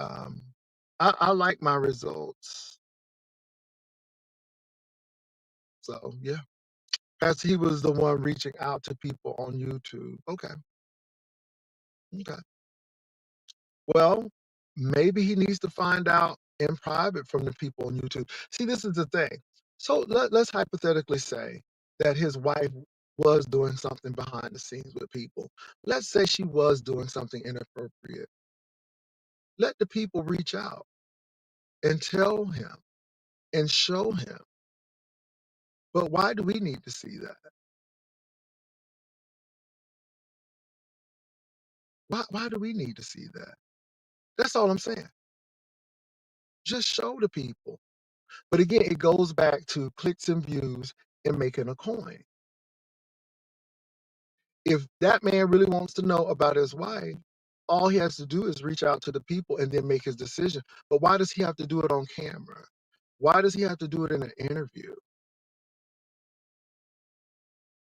I like my results. So yeah, as he was the one reaching out to people on YouTube. Okay, okay. Well, maybe he needs to find out in private from the people on YouTube. See, this is the thing. So let's hypothetically say that his wife was doing something behind the scenes with people. Let's say she was doing something inappropriate. Let the people reach out and tell him and show him. But why do we need to see that? Why do we need to see that? That's all I'm saying. Just show the people. But again, it goes back to clicks and views and making a coin. If that man really wants to know about his wife, all he has to do is reach out to the people and then make his decision. But why does he have to do it on camera? Why does he have to do it in an interview?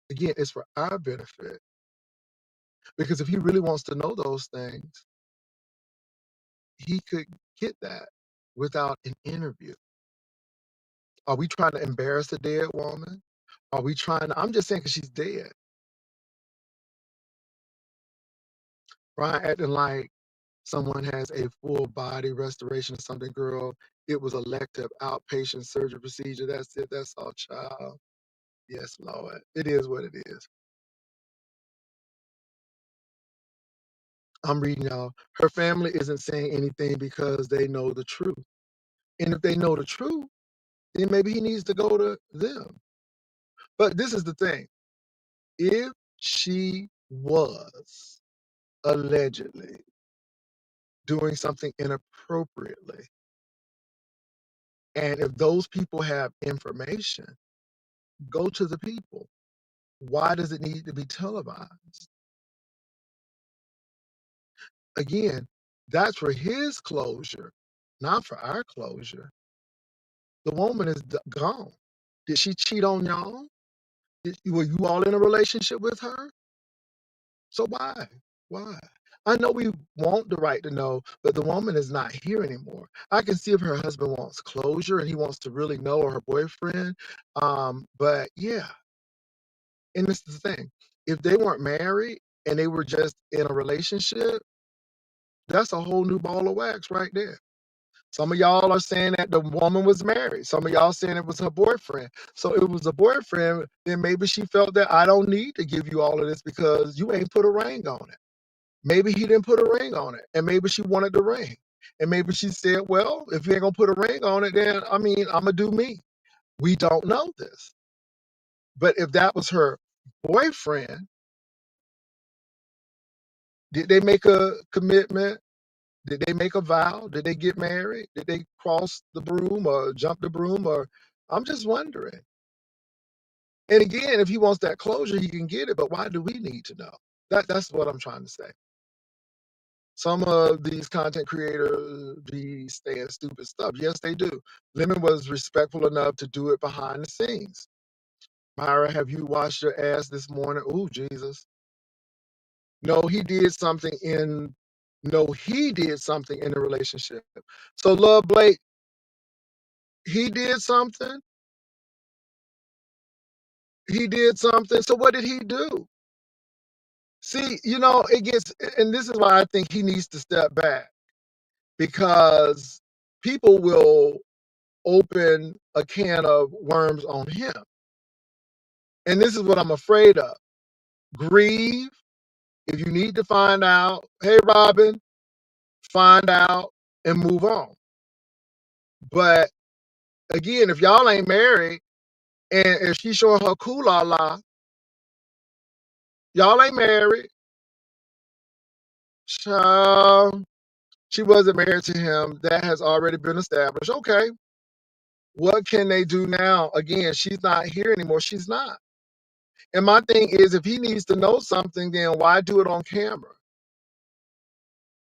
Again, it's for our benefit. Because if he really wants to know those things, he could get that without an interview. Are we trying to embarrass a dead woman? Are we trying to, I'm just saying because she's dead. Brian acting like someone has a full body restoration or something, girl. It was elective outpatient surgery procedure. That's it. That's all, child. Yes, Lord. It is what it is. I'm reading y'all. Her family isn't saying anything because they know the truth. And if they know the truth, then maybe he needs to go to them. But this is the thing. If she was allegedly doing something inappropriately, and if those people have information, go to the people. Why does it need to be televised? again, that's for his closure, not for our closure. The woman is gone. Did she cheat on y'all? Were you all in a relationship with her? So why? Why? I know we want the right to know, but the woman is not here anymore. I can see if her husband wants closure and he wants to really know, or her boyfriend. But yeah, and this is the thing. If they weren't married and they were just in a relationship, that's a whole new ball of wax right there. Some of y'all are saying that the woman was married. Some of y'all saying it was her boyfriend. So if it was a boyfriend, then maybe she felt that I don't need to give you all of this because you ain't put a ring on it. Maybe he didn't put a ring on it, and maybe she wanted the ring. And maybe she said, well, if you ain't gonna put a ring on it, then I mean, I'm gonna do me. We don't know this. But if that was her boyfriend, did they make a commitment? Did they make a vow? Did they get married? Did they cross the broom or jump the broom? Or I'm just wondering. And again, if he wants that closure, he can get it. But why do we need to know? That's what I'm trying to say. Some of these content creators be saying stupid stuff. Yes, they do. Lemon was respectful enough to do it behind the scenes. Myra, have you washed your ass this morning? Oh, Jesus. No, he did something in the relationship. So Love Blake, he did something. He did something. So what did he do? See, it gets, and this is why I think he needs to step back, because people will open a can of worms on him. And this is what I'm afraid of. Grieve. If you need to find out, hey, Robin, find out and move on. But again, if y'all ain't married and if she's showing her cool la la, y'all ain't married. Child, she wasn't married to him. That has already been established. Okay. What can they do now? Again, she's not here anymore. She's not. And my thing is, if he needs to know something, then why do it on camera?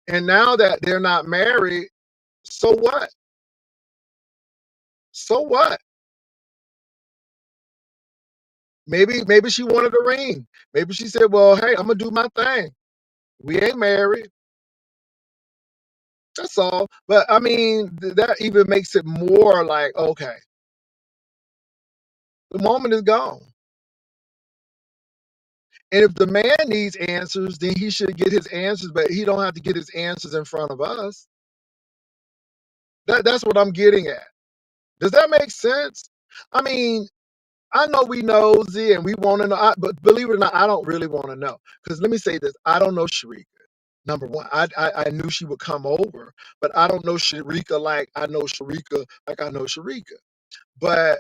And now that they're not married, so what? So what? Maybe she wanted a ring. Maybe she said, well, hey, I'm gonna do my thing. We ain't married. That's all. But I mean, that even makes it more like, okay, the moment is gone. And if the man needs answers, then he should get his answers, but he don't have to get his answers in front of us. That's what I'm getting at. Does that make sense? I mean, I know we nosy and we want to know, but believe it or not, I don't really want to know. Because let me say this, I don't know Sharika. Number one, I knew she would come over, but I don't know Sharika like I know Sharika like I know Sharika. But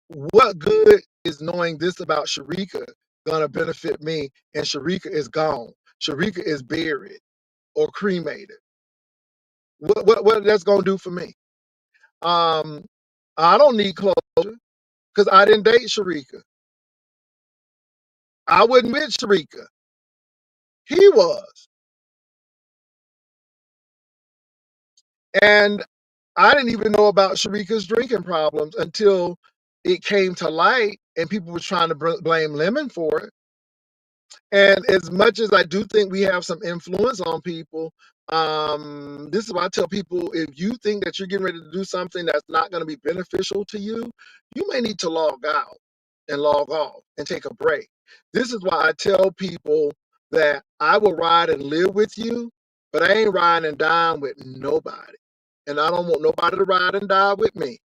what good is knowing this about Sharika gonna benefit me, and Sharika is gone? Sharika is buried or cremated. What that's gonna do for me? Um, I don't need closure because I didn't date Sharika. I wasn't with Sharika. He was. And I didn't even know about Sharika's drinking problems until it came to light and people were trying to blame Lemon for it. And as much as I do think we have some influence on people, this is why I tell people, if you think that you're getting ready to do something that's not going to be beneficial to you, you may need to log out and log off and take a break. This is why I tell people that I will ride and live with you, but I ain't riding and dying with nobody. And I don't want nobody to ride and die with me.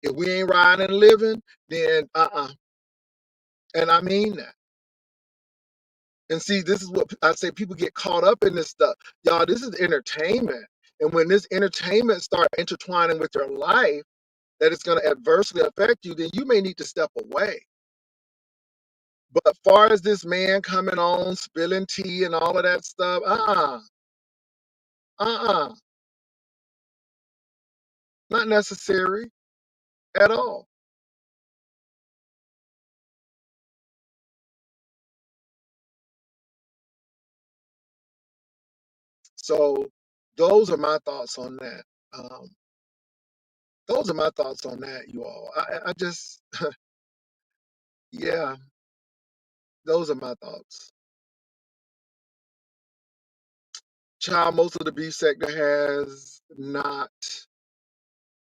If we ain't riding and living, then And I mean that. And see, this is what I say, people get caught up in this stuff. Y'all, this is entertainment. And when this entertainment start intertwining with your life, that it's going to adversely affect you, then you may need to step away. But as far as this man coming on, spilling tea and all of that stuff, uh-uh, not necessary at all. So those are my thoughts on that. Um, those are my thoughts on that, you all. I just, yeah, those are my thoughts. Child, most of the beef sector has not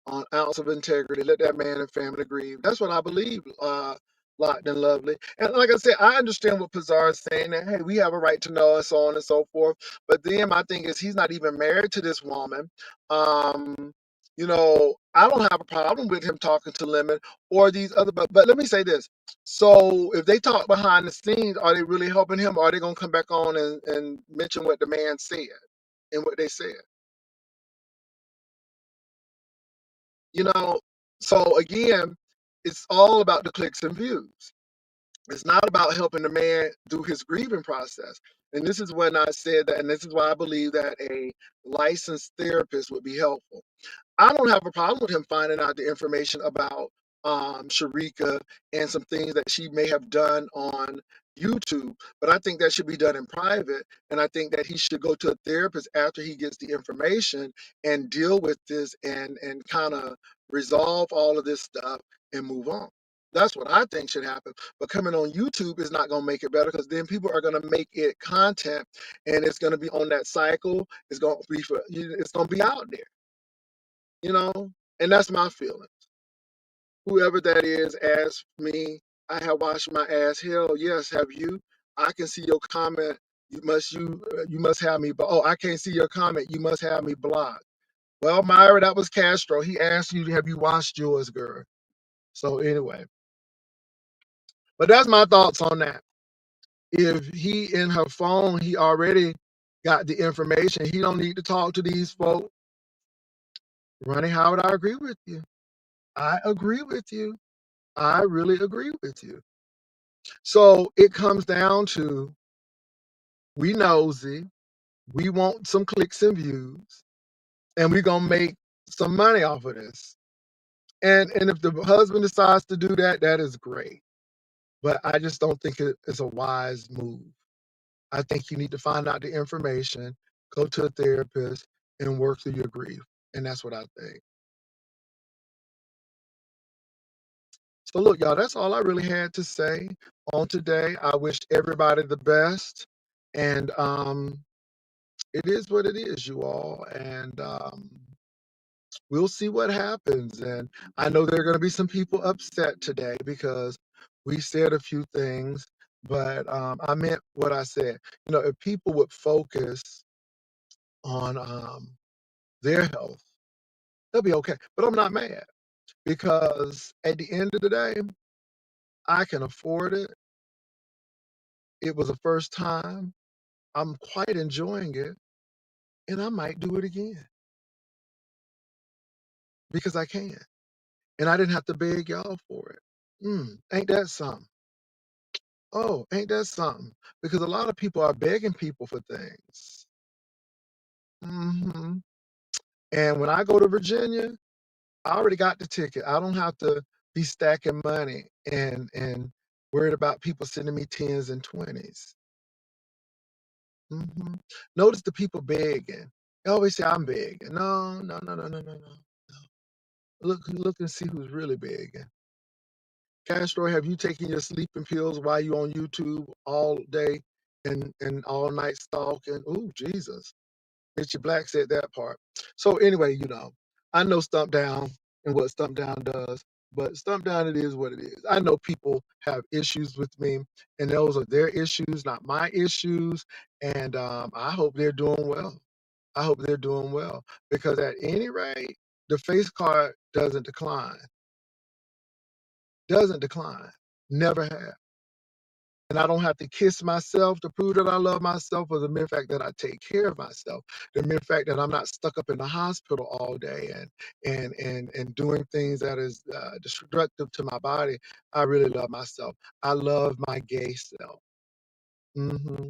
an ounce of integrity. Let that man and family grieve. That's what I believe, Locked and Lovely. And like I said, I understand what Pizarro is saying, that, hey, we have a right to know and so on and so forth. But then my thing is, he's not even married to this woman. Um, I don't have a problem with him talking to Lemon or these other, but let me say this. So if they talk behind the scenes, are they really helping him? Or are they going to come back on and mention what the man said and what they said? You know, so again, it's all about the clicks and views. It's not about helping the man do his grieving process. And this is when I said that, and this is why I believe that a licensed therapist would be helpful. I don't have a problem with him finding out the information about Sharika and some things that she may have done on YouTube, but I think that should be done in private. And I think that he should go to a therapist after he gets the information and deal with this and kind of resolve all of this stuff and move on. That's what I think should happen. But coming on YouTube is not going to make it better, because then people are going to make it content and it's going to be on that cycle. It's going to be it's going to be out there, you know, and that's my feeling. Whoever that is asked me, I have washed my ass. Hell yes, have you? I can see your comment. You must have me. But oh, I can't see your comment. You must have me blocked. Well, Myra, that was Castro. He asked you, have you washed yours, girl? So anyway, but that's my thoughts on that. If he in her phone, he already got the information. He don't need to talk to these folks. Ronnie Howard, I agree with you. I agree with you. I really agree with you. So it comes down to, we nosy, we want some clicks and views, and we're gonna make some money off of this. And if the husband decides to do that, that is great. But I just don't think it's a wise move. I think you need to find out the information, go to a therapist, and work through your grief. And that's what I think. So look, y'all, that's all I really had to say on today. I wish everybody the best. And it is what it is, you all. And we'll see what happens. And I know there are going to be some people upset today because we said a few things, but I meant what I said. If people would focus on their health, they'll be okay. But I'm not mad, because at the end of the day, I can afford it. It was a first time. I'm quite enjoying it, and I might do it again because I can. And I didn't have to beg y'all for it. Ain't that something? Oh, ain't that something? Because a lot of people are begging people for things. hmm And when I go to Virginia, I already got the ticket. I don't have to be stacking money and worried about people sending me tens and twenties. hmm Notice the people begging. They always say I'm begging. No, no, no, no, no, no, no. Look and see who's really begging. Castro, have you taken your sleeping pills while you on YouTube all day and all night stalking? Ooh, Jesus. Richie Black said that part. So anyway, I know Stump Down and what Stump Down does, but Stump Down, it is what it is. I know people have issues with me, and those are their issues, not my issues. And I hope they're doing well. I hope they're doing well, because at any rate, the face card doesn't decline. Doesn't decline. Never have. And I don't have to kiss myself to prove that I love myself, or the mere fact that I take care of myself, the mere fact that I'm not stuck up in the hospital all day and doing things that is destructive to my body. I really love myself. I love my gay self, hmm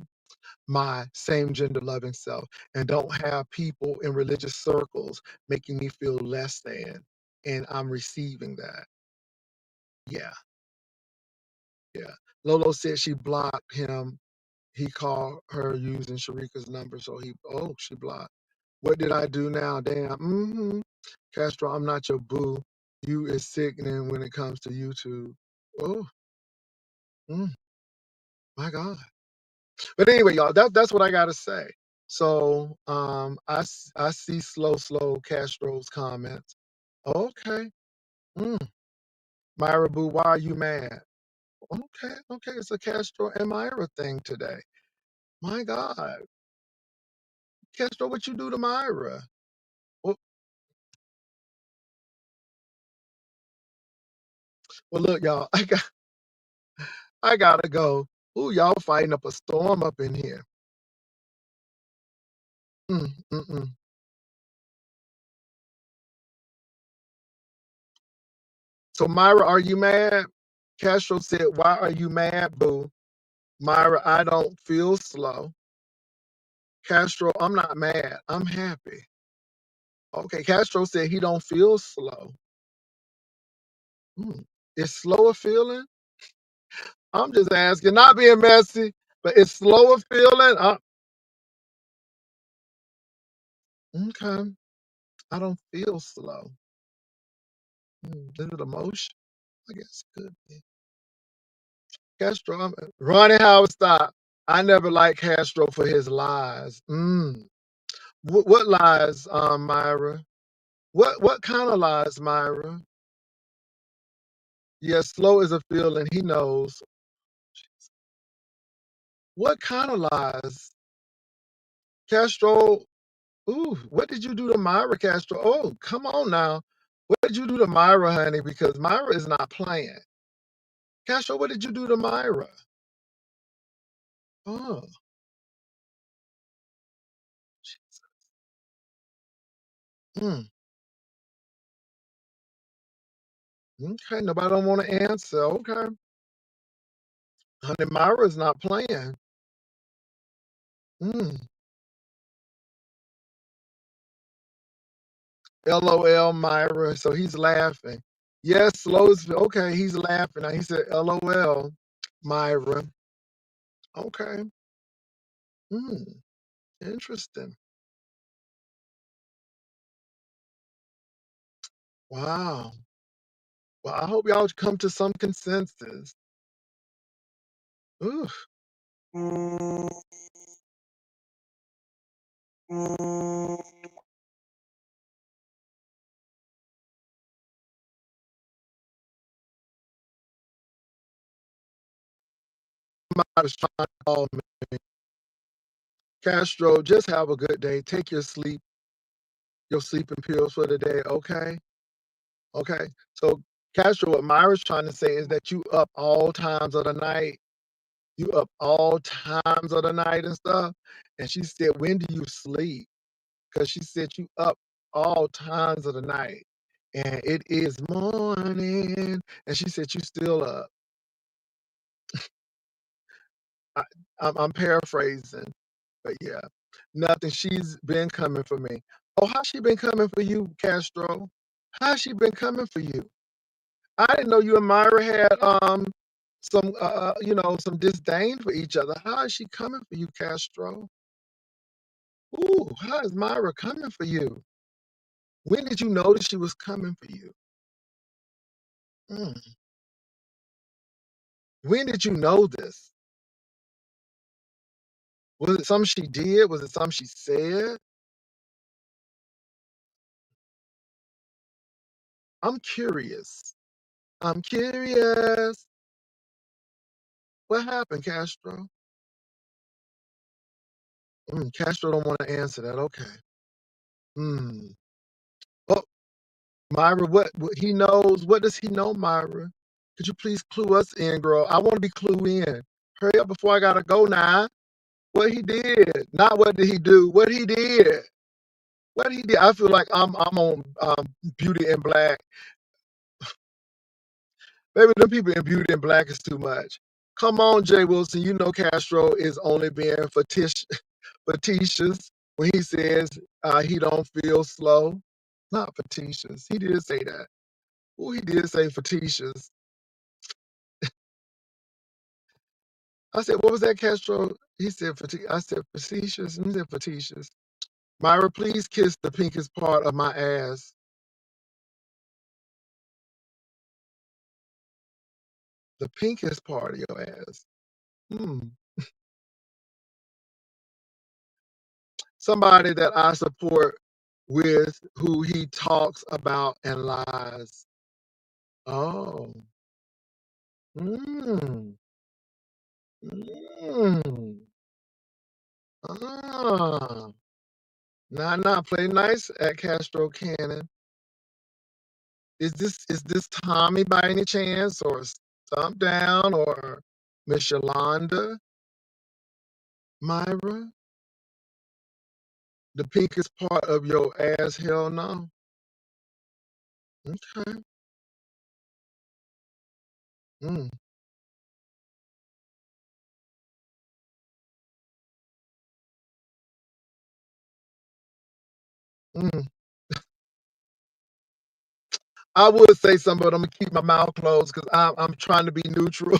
my same gender loving self, and don't have people in religious circles making me feel less than. And I'm receiving that. Yeah, yeah. Lolo said she blocked him He called her using Sharika's number, so she blocked. What did I do now? Damn. Castro, I'm not your boo. You is sickening when it comes to YouTube. Oh, mm, my God. But anyway, y'all, that's what I gotta say. So I see slow Castro's comments. Okay. Mm, Myra Boo, why are you mad? Okay, it's a Castro and Myra thing today. My God. Castro, what you do to Myra? Well, well look, y'all, I gotta go. Ooh, y'all fighting up a storm up in here. Mm. So Myra, are you mad? Castro said, why are you mad, boo? Myra, I don't feel slow. Castro, I'm not mad. I'm happy. Okay, Castro said he don't feel slow. Mm. Is slow a feeling? I'm just asking, not being messy, but is slow a feeling? Okay, I don't feel slow. Is it emotion? I guess it could be. Castro, Ronnie Howard, stop. I never liked Castro for his lies. What lies, Myra? What kind of lies, Myra? Yes, slow is a feeling. He knows. What kind of lies, Castro? Ooh, what did you do to Myra, Castro? Oh, come on now. What did you do to Myra, honey? Because Myra is not playing. Castro, what did you do to Myra? Oh, mm, okay. Nobody don't want to answer. Okay, honey, Myra is not playing. Mm. LOL, Myra. So he's laughing. Yes, slow is okay. He's laughing. Now he said, LOL, Myra. Okay. Hmm. Interesting. Wow. Well, I hope y'all come to some consensus. Ooh. Somebody's trying to call me. Castro, just have a good day. Take your sleeping pills for the day. Okay. Okay. So Castro, what Myra's trying to say is that you up all times of the night. You up all times of the night and stuff. And she said, when do you sleep? Because she said you up all times of the night. And it is morning. And she said you still up. I, I'm paraphrasing, but yeah, nothing. She's been coming for me. Oh, how she been coming for you, Castro? How she been coming for you? I didn't know you and Myra had some some disdain for each other. How is she coming for you, Castro? Ooh, how is Myra coming for you? When did you notice she was coming for you? Mm. When did you know this? Was it something she did? Was it something she said? I'm curious. I'm curious. What happened, Castro? Castro don't want to answer that. Okay. Hmm. Oh, Myra, what he knows? What does he know, Myra? Could you please clue us in, girl? I want to be clued in. Hurry up before I gotta go now. What he did, not what did he do? What he did. What he did. I feel like I'm on Beauty in Black. Maybe the people in Beauty in Black is too much. Come on, Jay Wilson. You know Castro is only being facetious when he says he don't feel slow. Not facetious. He did say that. Oh, he did say facetious. I said, what was that, Castro? He said, I said, facetious. He said, facetious. Myra, please kiss the pinkest part of my ass. The pinkest part of your ass. Hmm. Somebody that I support with who he talks about and lies. Oh. Mm. Mm. Ah. Nah, play nice at Castro Cannon. Is this Tommy by any chance, or Stomp Down, or Miss Yolanda? Myra? The pinkest part of your ass? Hell no. Okay. Mm. Mm. I would say something, but I'm gonna keep my mouth closed because I'm trying to be neutral.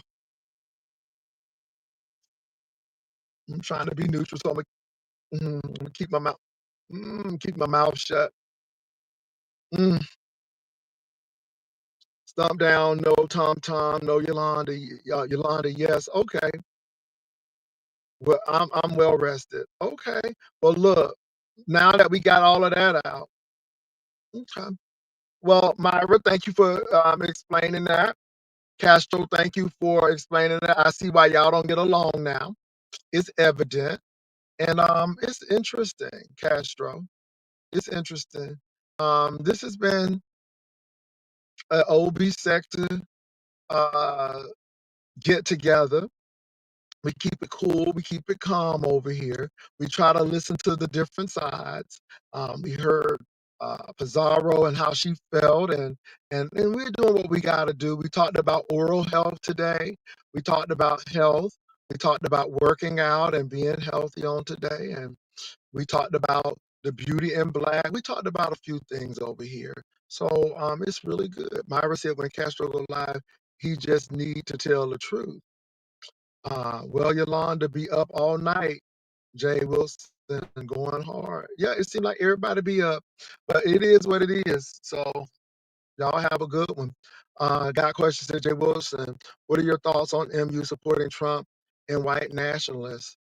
I'm trying to be neutral, so I'm gonna keep my mouth shut. Mm. Stomp Down, no Tom Tom, no Yolanda. Yolanda, yes. Okay. Well, I'm well rested. Okay. Well, look, now that we got all of that out, okay. Well, Myra, thank you for explaining that. Castro, thank you for explaining that. I see why y'all don't get along now. It's evident. And it's interesting, Castro. It's interesting. This has been an OB sector uh, get together. We keep it cool. We keep it calm over here. We try to listen to the different sides. We heard Pizarro and how she felt, and we're doing what we got to do. We talked about oral health today. We talked about health. We talked about working out and being healthy on today, and we talked about the beauty in black. We talked about a few things over here. So it's really good. Myra said when Castro go live, he just need to tell the truth. Well, Yolanda be up all night, Jay Wilson, going hard. Yeah, it seemed like everybody be up, but it is what it is. So y'all have a good one. Got questions to Jay Wilson. What are your thoughts on MU supporting Trump and white nationalists?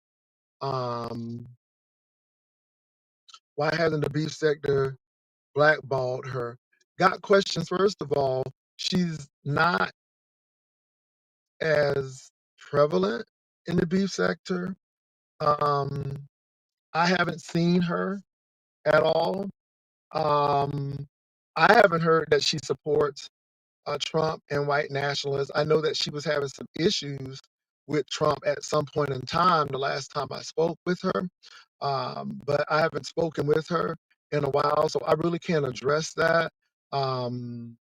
Um, why hasn't the beef sector blackballed her? Got questions. First of all, she's not as prevalent in the beef sector. Um, I haven't seen her at all. Um, I haven't heard that she supports Trump and white nationalists. I know that she was having some issues with Trump at some point in time, the last time I spoke with her. But I haven't spoken with her in a while, so I really can't address that. Um,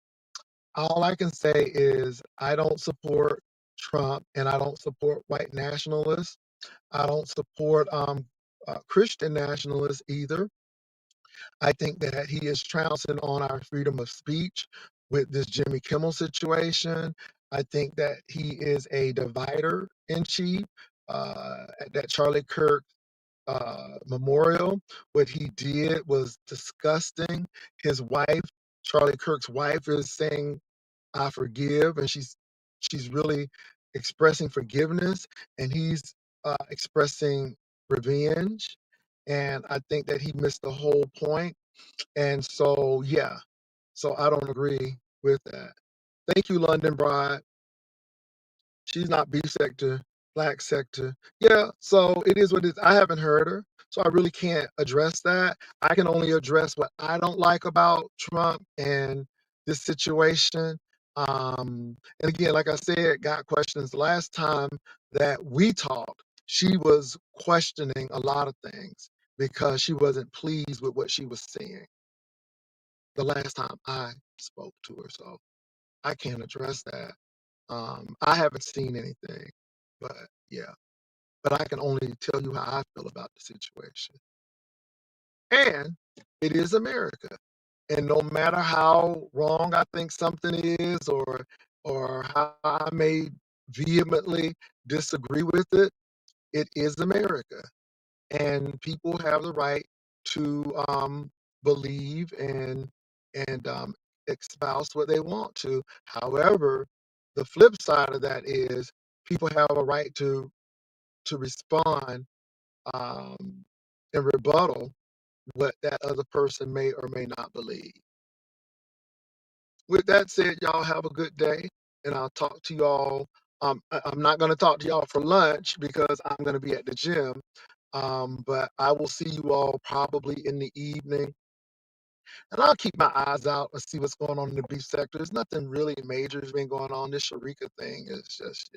all I can say is I don't support Trump and I don't support white nationalists. I don't support Christian nationalists either. I think that he is trouncing on our freedom of speech with this Jimmy Kimmel situation. I think that he is a divider in chief. At that Charlie Kirk memorial, what he did was disgusting. His wife, Charlie Kirk's wife, is saying I forgive, and she's really expressing forgiveness, and he's expressing revenge. And I think that he missed the whole point. And so, yeah, so I don't agree with that. Thank you, London Bride. She's not B sector, black sector. Yeah, so it is what it is. I haven't heard her, so I really can't address that. I can only address what I don't like about Trump and this situation. And again, like I said, got questions last time that we talked. She was questioning a lot of things because she wasn't pleased with what she was seeing the last time I spoke to her. So I can't address that. I haven't seen anything, but yeah, but I can only tell you how I feel about the situation. And it is America. And no matter how wrong I think something is, or how I may vehemently disagree with it, it is America, and people have the right to believe and espouse what they want to. However, the flip side of that is people have a right to respond um, and rebuttal what that other person may or may not believe. With that said, y'all have a good day, and I'll talk to y'all. I'm not going to talk to y'all for lunch because I'm going to be at the gym. But I will see you all probably in the evening, and I'll keep my eyes out and see what's going on in the beef sector. There's nothing really major has been going on. This Sharika thing is just,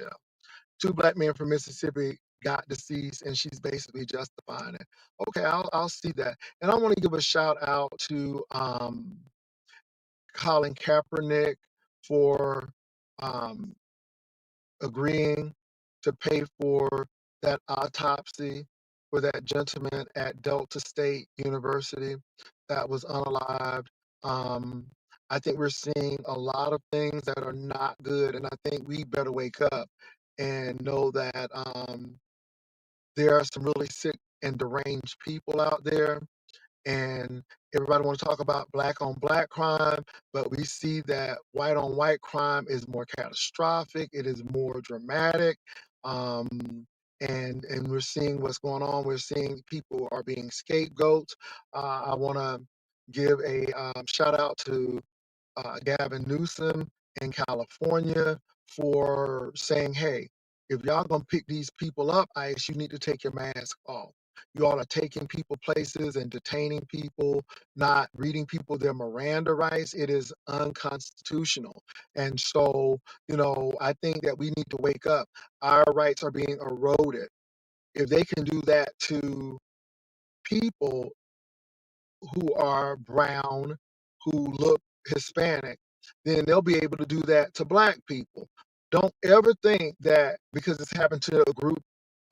two black men from Mississippi got deceased, and she's basically justifying it. Okay, I'll see that, and I want to give a shout out to Colin Kaepernick for um, agreeing to pay for that autopsy for that gentleman at Delta State University that was unalived. Um, I think we're seeing a lot of things that are not good, and I think we better wake up and know that there are some really sick and deranged people out there, and everybody want to talk about black on black crime, but we see that white on white crime is more catastrophic, it is more dramatic, um, and we're seeing what's going on. We're seeing people are being scapegoats. I want to give a shout out to Gavin Newsom in California for saying, hey, if y'all gonna pick these people up, ICE, you need to take your mask off. You all are taking people places and detaining people, not reading people their Miranda rights. It is unconstitutional. And so, I think that we need to wake up. Our rights are being eroded. If they can do that to people who are brown, who look Hispanic, then they'll be able to do that to black people. Don't ever think that because it's happened to a group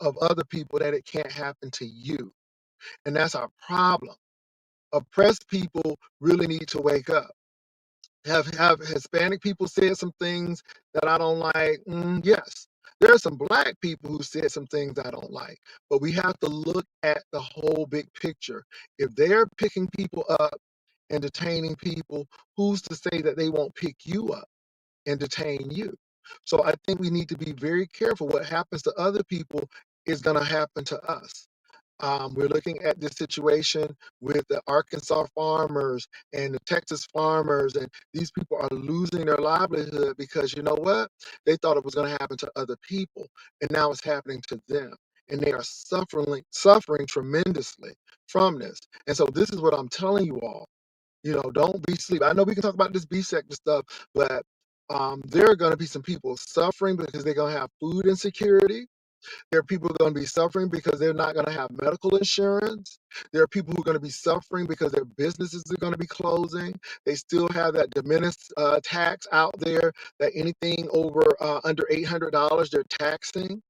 of other people that it can't happen to you. And that's our problem. Oppressed people really need to wake up. Have Hispanic people said some things that I don't like? Yes. There are some black people who said some things I don't like, but we have to look at the whole big picture. If they're picking people up and detaining people, who's to say that they won't pick you up and detain you? So I think we need to be very careful. What happens to other people is going to happen to us. We're looking at this situation with the Arkansas farmers and the Texas farmers, and these people are losing their livelihood because you know what? They thought it was going to happen to other people, and now it's happening to them, and they are suffering tremendously from this. And so this is what I'm telling you all. Don't be sleep. I know we can talk about this Beefsector stuff, but there are going to be some people suffering because they're going to have food insecurity. There are people who are going to be suffering because they're not going to have medical insurance. There are people who are going to be suffering because their businesses are going to be closing. They still have that diminished tax out there that anything over under $800 they're taxing.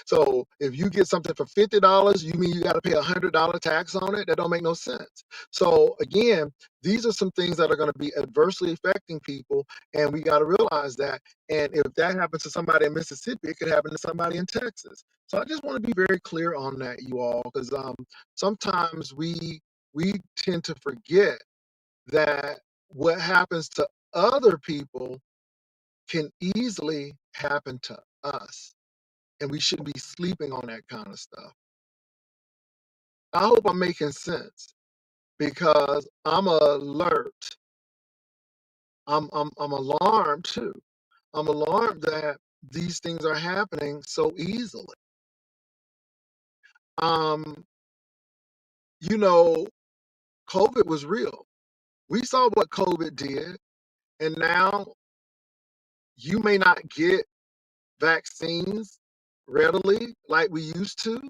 So if you get something for $50, you mean you got to pay $100 tax on it? That don't make no sense. So again, these are some things that are going to be adversely affecting people, and we got to realize that. And if that happens to somebody in Mississippi, it could happen to somebody in Texas. So I just want to be very clear on that, you all, because sometimes we tend to forget that what happens to other people can easily happen to us, and we shouldn't be sleeping on that kind of stuff. I hope I'm making sense because I'm alert. I'm alarmed too. I'm alarmed that these things are happening so easily. Um, you know, COVID was real. We saw what COVID did, and now you may not get vaccines readily like we used to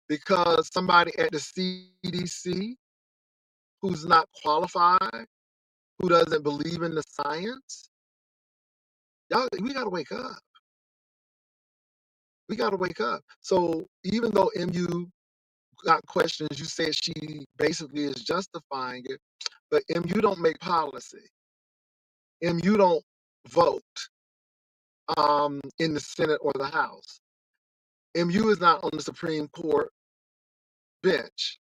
because somebody at the CDC who's not qualified, who doesn't believe in the science. Y'all, we gotta wake up. We gotta wake up. So even though MU got questions, you said she basically is justifying it, but MU don't make policy. MU don't vote in the Senate or the House. MU is not on the Supreme Court bench.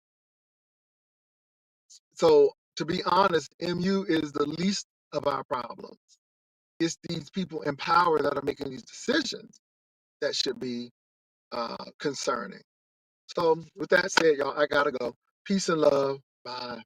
So to be honest, MU is the least of our problems. It's these people in power that are making these decisions that should be concerning. So with that said, y'all, I gotta go. Peace and love. Bye.